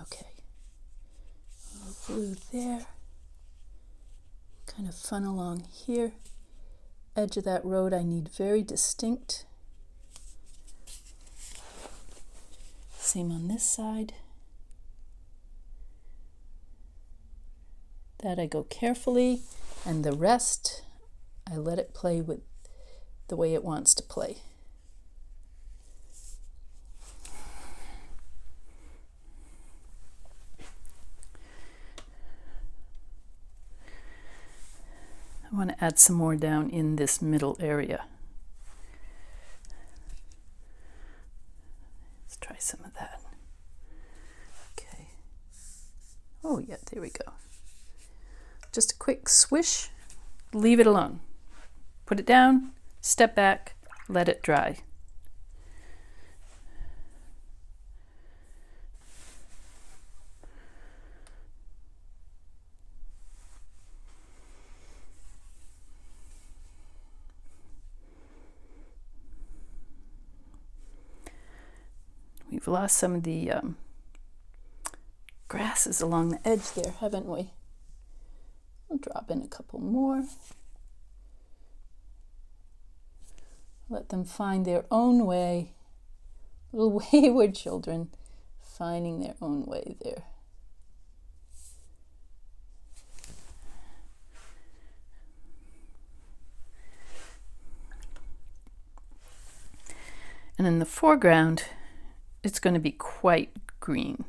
Okay, a little blue there. Kind of fun along here. Edge of that road I need very distinct. Same on this side. That I go carefully, and the rest I let it play with the way it wants to play. I want to add some more down in this middle area. Let's try some of that. Okay. Oh yeah, there we go. Just a quick swish, leave it alone. Put it down, step back, let it dry. We've lost some of the grasses along the edge there, haven't we? I'll drop in a couple more. Let them find their own way. Little wayward children finding their own way there. And in the foreground, it's going to be quite green.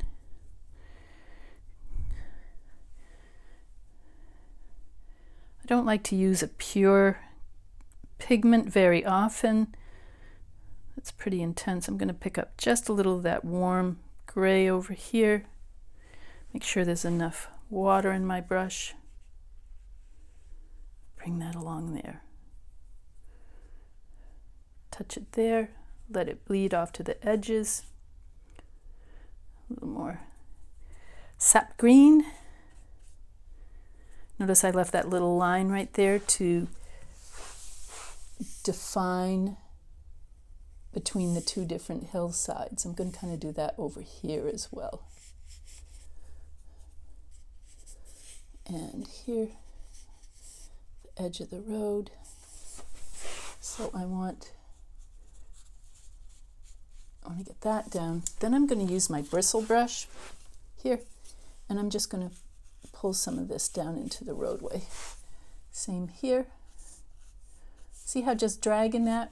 I don't like to use a pure pigment very often. It's pretty intense. I'm going to pick up just a little of that warm gray over here. Make sure there's enough water in my brush. Bring that along there. Touch it there. Let it bleed off to the edges. A little more sap green. Notice I left that little line right there to define between the two different hillsides. I'm going to kind of do that over here as well. And here, the edge of the road. So I want to get that down. Then I'm going to use my bristle brush here, and I'm just going to pull some of this down into the roadway. Same here. See how just dragging that,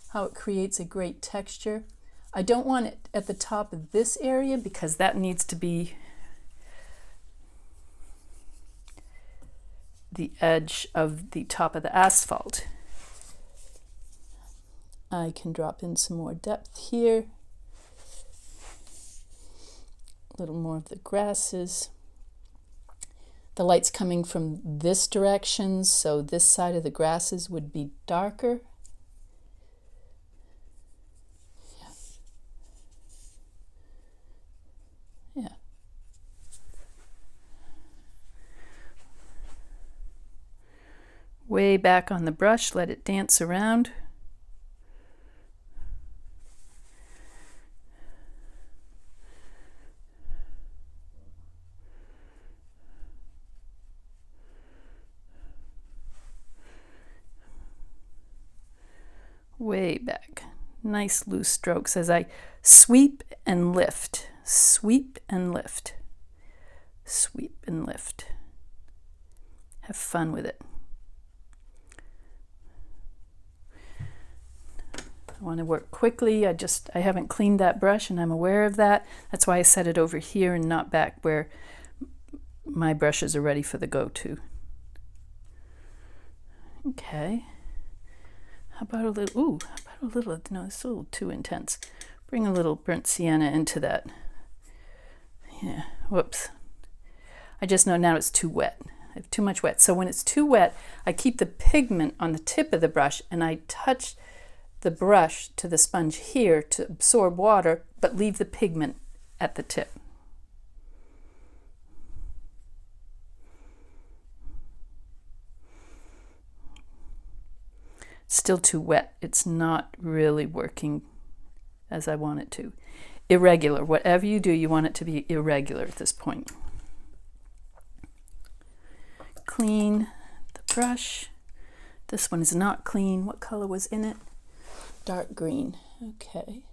how it creates a great texture. I don't want it at the top of this area because that needs to be the edge of the top of the asphalt. I can drop in some more depth here. A little more of the grasses. The light's coming from this direction, so this side of the grasses would be darker. Yeah. Way back on the brush, let it dance around. Way back. Nice loose strokes as I sweep and lift, sweep and lift. Sweep and lift. Have fun with it. I want to work quickly. I haven't cleaned that brush and I'm aware of that. That's why I set it over here and not back where my brushes are ready for the go-to. Okay. How about a little, no, it's a little too intense. Bring a little burnt sienna into that. Yeah, whoops. I just know now it's too wet. I have too much wet. So when it's too wet, I keep the pigment on the tip of the brush and I touch the brush to the sponge here to absorb water, but leave the pigment at the tip. Still too wet. It's not really working as I want it to. Irregular. Whatever you do, you want it to be irregular at this point. Clean the brush. This one is not clean. What color was in it? Dark green. Okay.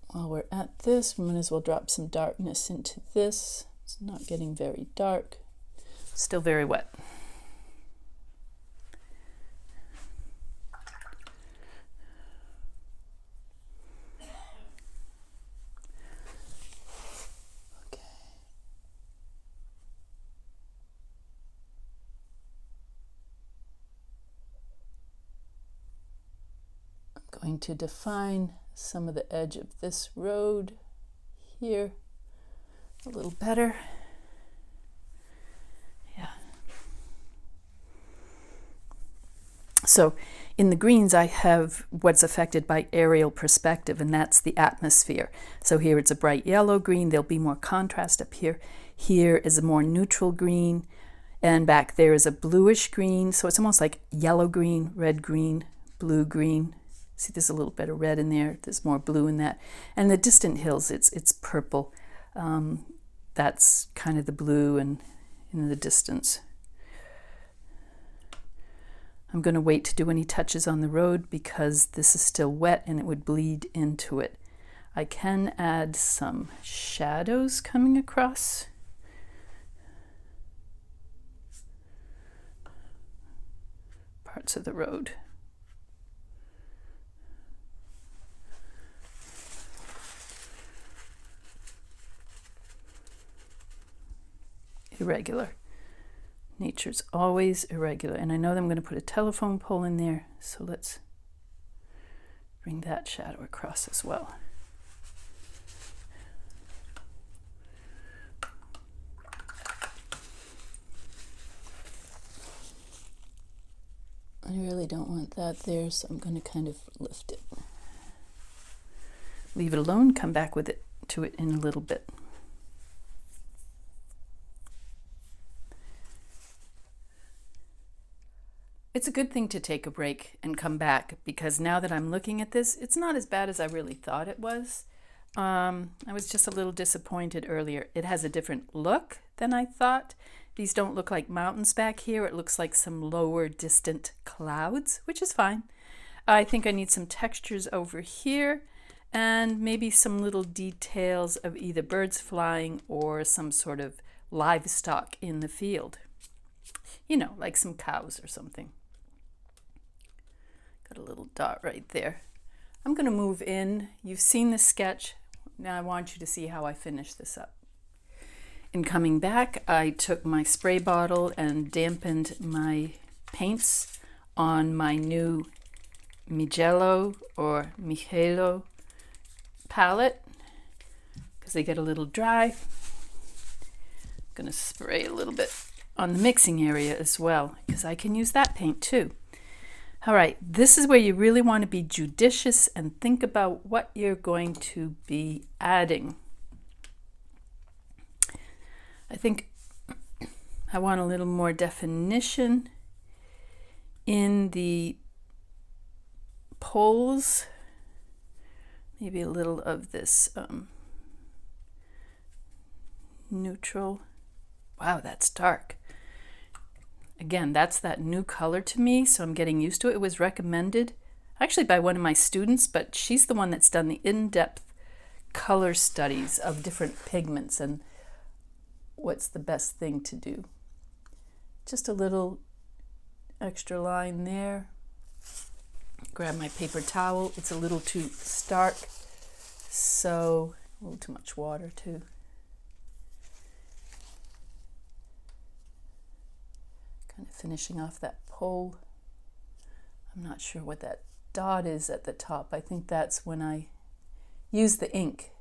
While we're at this, we might as well drop some darkness into this. It's not getting very dark. Still very wet. Going to define some of the edge of this road here a little better. Yeah. So in the greens, I have what's affected by aerial perspective, and that's the atmosphere. So here it's a bright yellow green. There'll be more contrast up here. Here is a more neutral green, and back there is a bluish green. So it's almost like yellow green, red green, blue green. See, there's a little bit of red in there. There's more blue in that. And the distant hills, it's purple. That's kind of the blue and in the distance. I'm going to wait to do any touches on the road because this is still wet and it would bleed into it. I can add some shadows coming across. Parts of the road. Irregular. Nature's always irregular. And I know that I'm going to put a telephone pole in there, so let's bring that shadow across as well. I really don't want that there, so I'm going to kind of lift it. Leave it alone, come back with it to it in a little bit. It's a good thing to take a break and come back because now that I'm looking at this, it's not as bad as I really thought it was. I was just a little disappointed earlier. It has a different look than I thought. These don't look like mountains back here. It looks like some lower distant clouds, which is fine. I think I need some textures over here and maybe some little details of either birds flying or some sort of livestock in the field. You know, like some cows or something. Got a little dot right there. I'm going to move in. You've seen the sketch. Now I want you to see how I finish this up. In coming back, I took my spray bottle and dampened my paints on my new Mijello or Mijello palette because they get a little dry. I'm going to spray a little bit on the mixing area as well because I can use that paint too. All right, this is where you really want to be judicious and think about what you're going to be adding. I think I want a little more definition in the poles. Maybe a little of this neutral. Wow, that's dark. Again, that's that new color to me, so I'm getting used to it. It was recommended actually by one of my students, but she's the one that's done the in-depth color studies of different pigments and what's the best thing to do. Just a little extra line there. Grab my paper towel. It's a little too stark, so a little too much water too. Kind of finishing off that pole. I'm not sure what that dot is at the top. I think that's when I use the ink.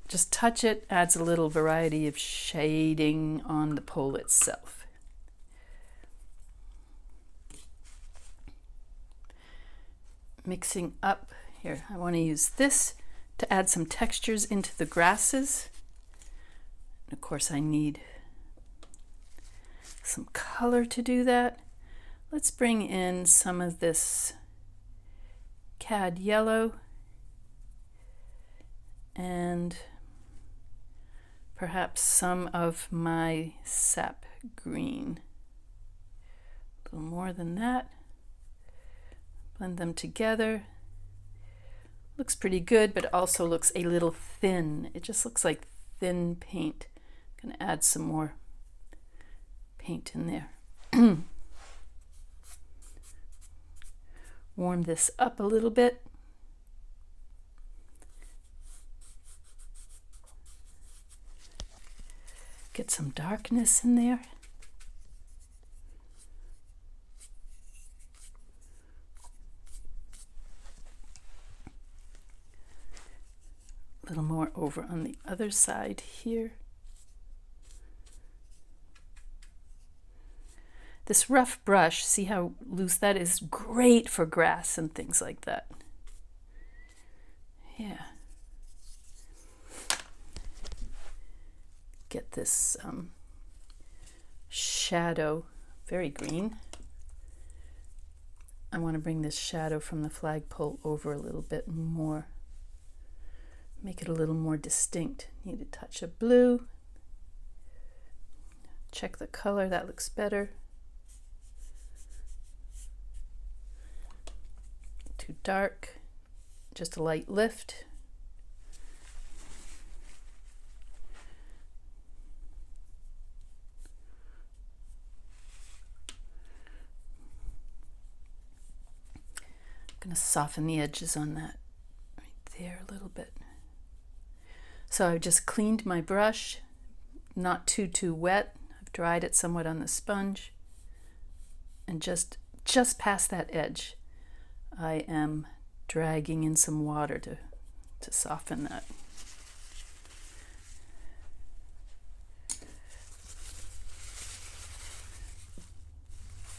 Just touch it, adds a little variety of shading on the pole itself. Mixing up here, I want to use this to add some textures into the grasses. And of course I need some color to do that. Let's bring in some of this cad yellow and perhaps some of my sap green. A little more than that. Blend them together. Looks pretty good, but also looks a little thin. It just looks like thin paint. I'm going to add some more paint in there. Warm this up a little bit. Get some darkness in there. A little more over on the other side here. This rough brush, see how loose that is? Great for grass and things like that. Yeah. Get this shadow, very green. I want to bring this shadow from the flagpole over a little bit more. Make it a little more distinct. Need a touch of blue. Check the color, that looks better. Too dark, just a light lift. I'm going to soften the edges on that right there a little bit. So I've just cleaned my brush, not too wet. I've dried it somewhat on the sponge, and just past that edge, I am dragging in some water to soften that.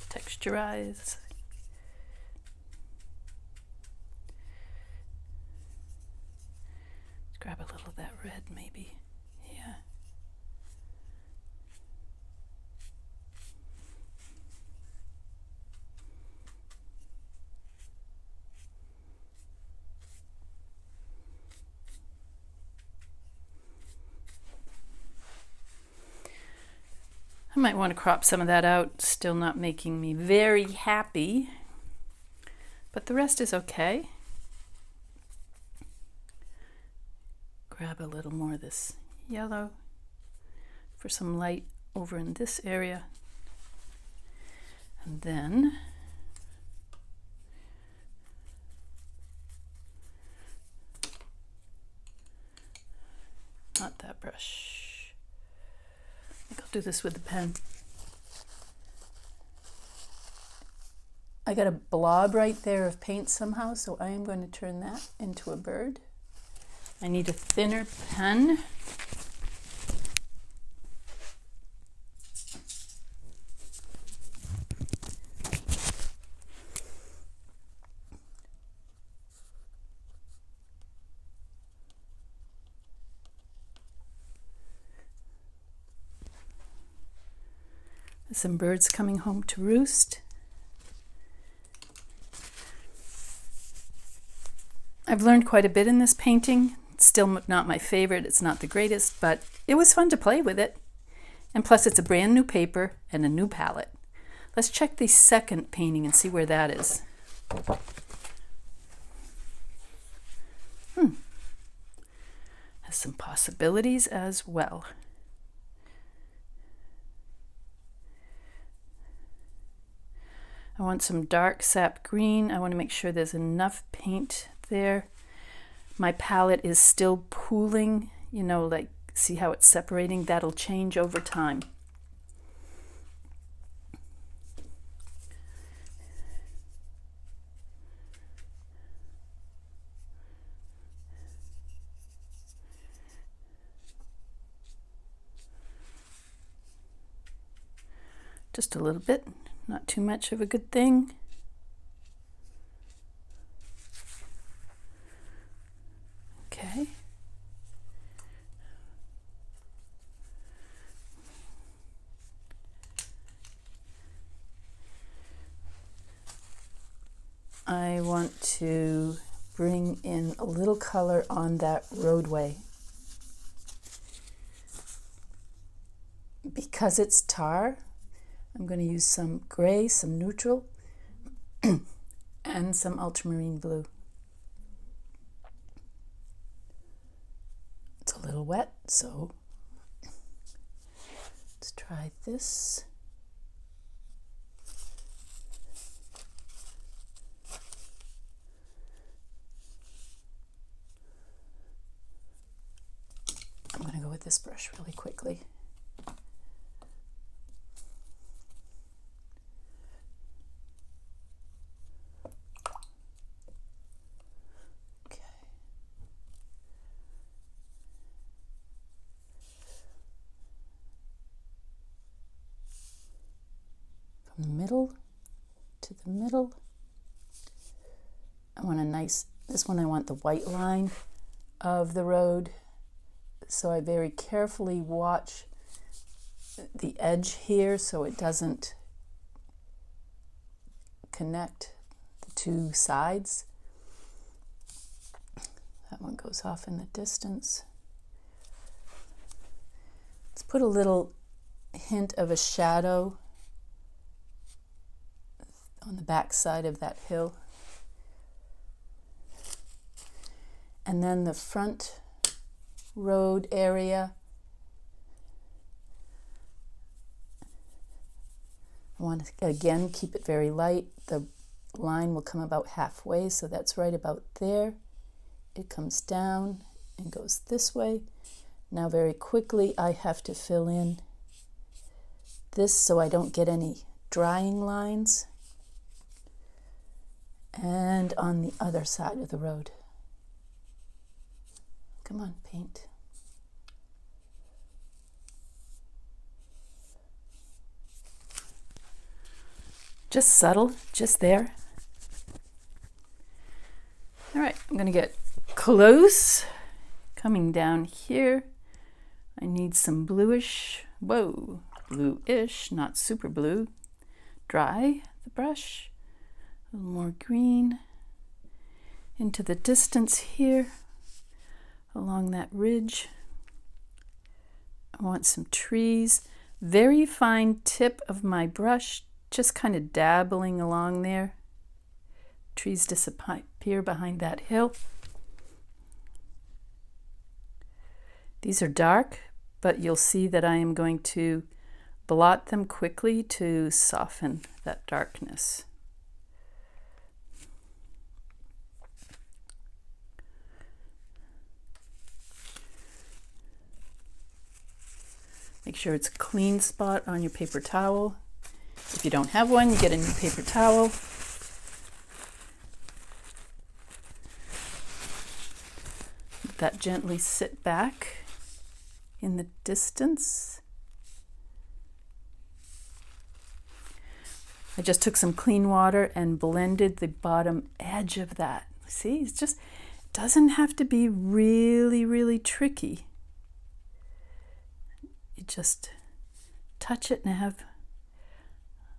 Texturize. Grab a little of that red maybe. Yeah. I might want to crop some of that out. Still not making me very happy, but the rest is okay. Grab a little more of this yellow for some light over in this area. And then not that brush. I think I'll do this with the pen. I got a blob right there of paint somehow, so I am going to turn that into a bird. I need a thinner pen. There's some birds coming home to roost. I've learned quite a bit in this painting. It's still not my favorite, it's not the greatest, but it was fun to play with it. And plus it's a brand new paper and a new palette. Let's check the second painting and see where that is. Has some possibilities as well. I want some dark sap green. I want to make sure there's enough paint there. My palette is still pooling, you know, like see how it's separating? That'll change over time. Just a little bit, not too much of a good thing. Okay. I want to bring in a little color on that roadway. Because it's tar, I'm going to use some gray, some neutral, and some ultramarine blue. It's a little wet, so let's try this. I'm going to go with this brush really quickly. From the middle to the middle. I want a nice, this one I want the white line of the road. So I very carefully watch the edge here so it doesn't connect the two sides. That one goes off in the distance. Let's put a little hint of a shadow on the back side of that hill. And then the front road area, I want to again keep it very light. The line will come about halfway, so that's right about there. It comes down and goes this way. Now very quickly I have to fill in this so I don't get any drying lines. And on the other side of the road. Come on, paint. Just subtle, just there. All right, I'm gonna get close. Coming down here, I need some bluish, whoa, bluish, not super blue. Dry the brush. A little more green into the distance here along that ridge. I want some trees. Very fine tip of my brush, just kind of dabbling along there. Trees disappear behind that hill. These are dark, but you'll see that I am going to blot them quickly to soften that darkness. Make sure it's a clean spot on your paper towel. If you don't have one, you get a new paper towel. Let that gently sit back in the distance. I just took some clean water and blended the bottom edge of that. See, it just doesn't have to be really, really tricky. You just touch it and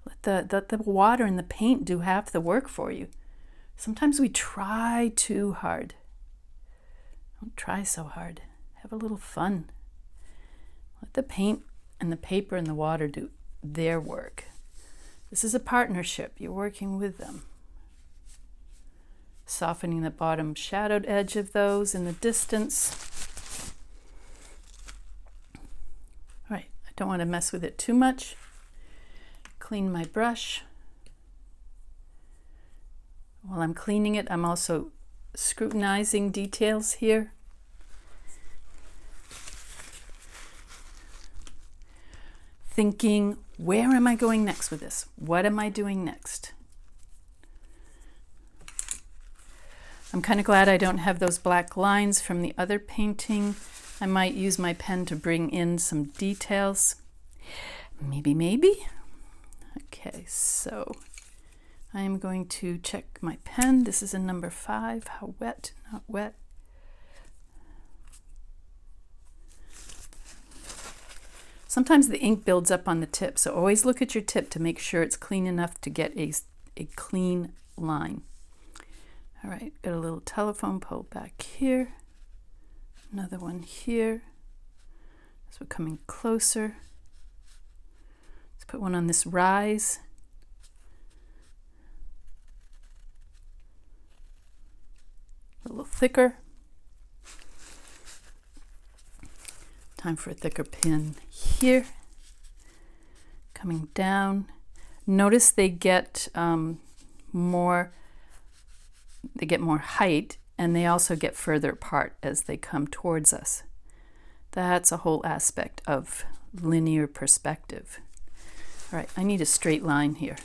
let the water and the paint do half the work for you. Sometimes we try too hard. Don't try so hard. Have a little fun. Let the paint and the paper and the water do their work. This is a partnership. You're working with them. Softening the bottom shadowed edge of those in the distance. All right, I don't want to mess with it too much. Clean my brush. While I'm cleaning it, I'm also scrutinizing details here. Thinking, where am I going next with this? What am I doing next? I'm kind of glad I don't have those black lines from the other painting. I might use my pen to bring in some details. Maybe. Okay, so I am going to check my pen. This is a number 5. How wet? Not wet. Sometimes the ink builds up on the tip, so always look at your tip to make sure it's clean enough to get a clean line. All right, got a little telephone pole back here, another one here. As we're coming closer, let's put one on this rise. A little thicker. Time for a thicker pin here. Coming down. Notice they get more height, and they also get further apart as they come towards us. That's a whole aspect of linear perspective. All right, I need a straight line here.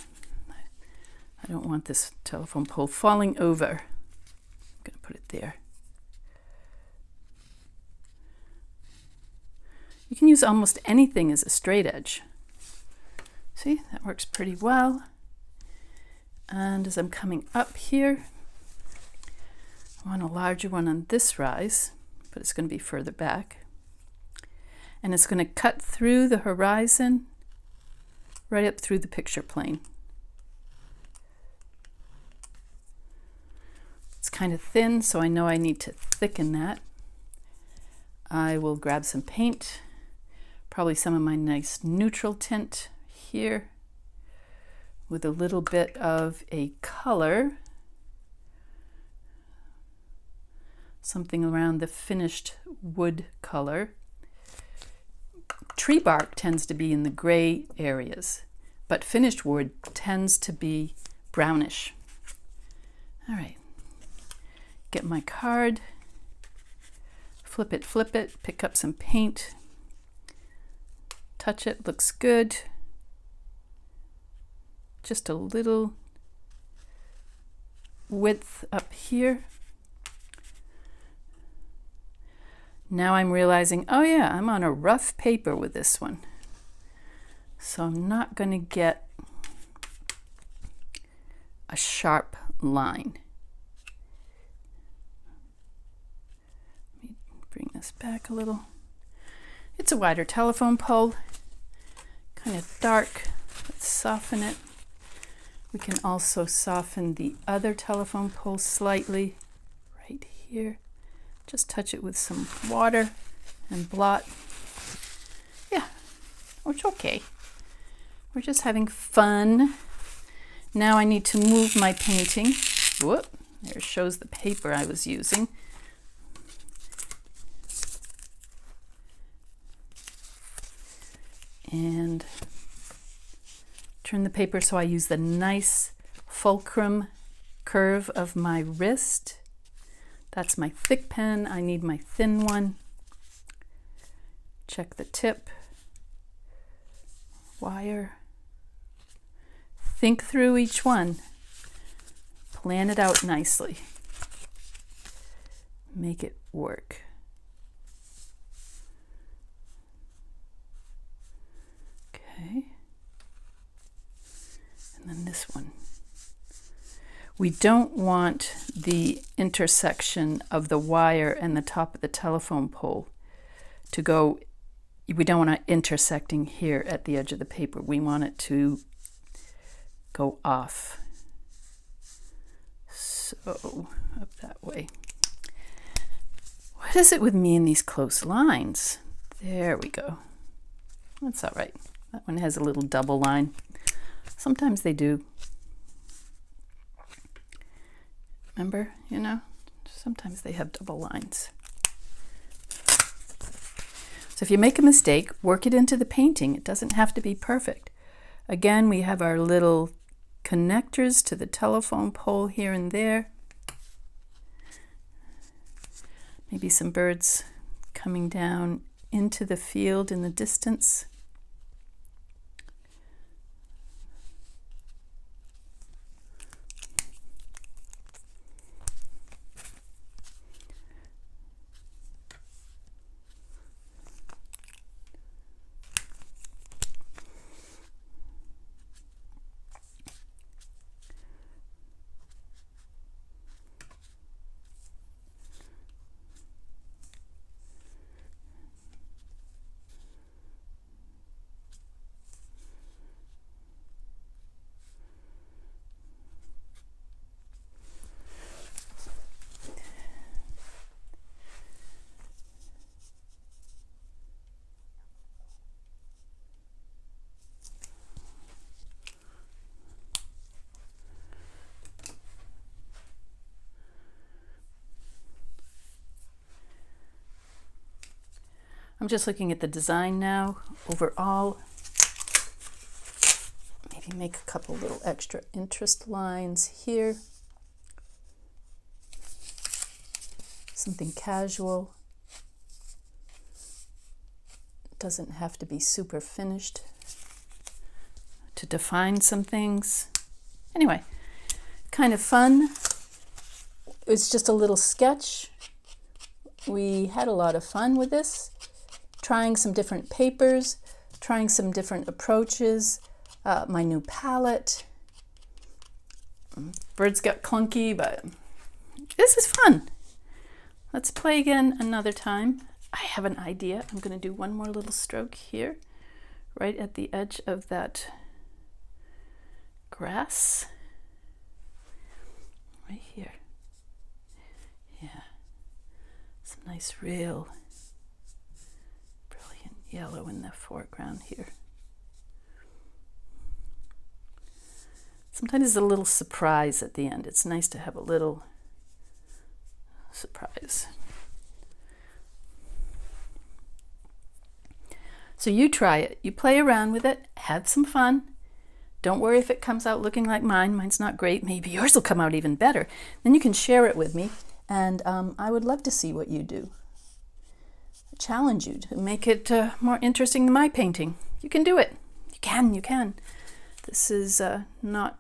I don't want this telephone pole falling over. I'm going to put it there. You can use almost anything as a straight edge. See, that works pretty well. And as I'm coming up here, I want a larger one on this rise, but it's going to be further back. And it's going to cut through the horizon, right up through the picture plane. It's kind of thin, so I know I need to thicken that. I will grab some paint, probably some of my nice neutral tint here, with a little bit of a color. Something around the finished wood color. Tree bark tends to be in the gray areas, but finished wood tends to be brownish. All right, get my card, flip it, pick up some paint, touch it, looks good. Just a little width up here. Now I'm realizing, oh yeah, I'm on a rough paper with this one. So I'm not going to get a sharp line. Let me bring this back a little. It's a wider telephone pole, kind of dark. Let's soften it. We can also soften the other telephone pole slightly right here. Just touch it with some water and blot. Yeah, it's okay. We're just having fun. Now I need to move my painting. Whoop, there it shows the paper I was using. And turn the paper so I use the nice fulcrum curve of my wrist. That's my thick pen. I need my thin one. Check the tip. Wire. Think through each one. Plan it out nicely. Make it work. Okay. And then this one. We don't want the intersection of the wire and the top of the telephone pole to go, we don't want it intersecting here at the edge of the paper. We want it to go off. So, up that way. What is it with me in these close lines? There we go. That's all right. That one has a little double line. Sometimes they do. Remember, you know, sometimes they have double lines. So if you make a mistake, work it into the painting. It doesn't have to be perfect. Again, we have our little connectors to the telephone pole here and there. Maybe some birds coming down into the field in the distance. I'm just looking at the design now overall. Maybe make a couple little extra interest lines here. Something casual. Doesn't have to be super finished to define some things. Anyway, kind of fun. It's just a little sketch. We had a lot of fun with this. Trying some different papers, trying some different approaches, my new palette. Birds got clunky, but this is fun. Let's play again another time. I have an idea. I'm going to do one more little stroke here, right at the edge of that grass. Right here. Yeah. Some nice real yellow in the foreground here. Sometimes it's a little surprise at the end. It's nice to have a little surprise. So you try it. You play around with it. Have some fun. Don't worry if it comes out looking like mine. Mine's not great. Maybe yours will come out even better. Then you can share it with me, and I would love to see what you do. Challenge you to make it more interesting than my painting. You can do it. You can. This is not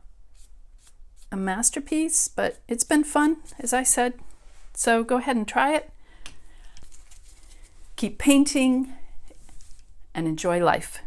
a masterpiece, but it's been fun, as I said. So go ahead and try it. Keep painting and enjoy life.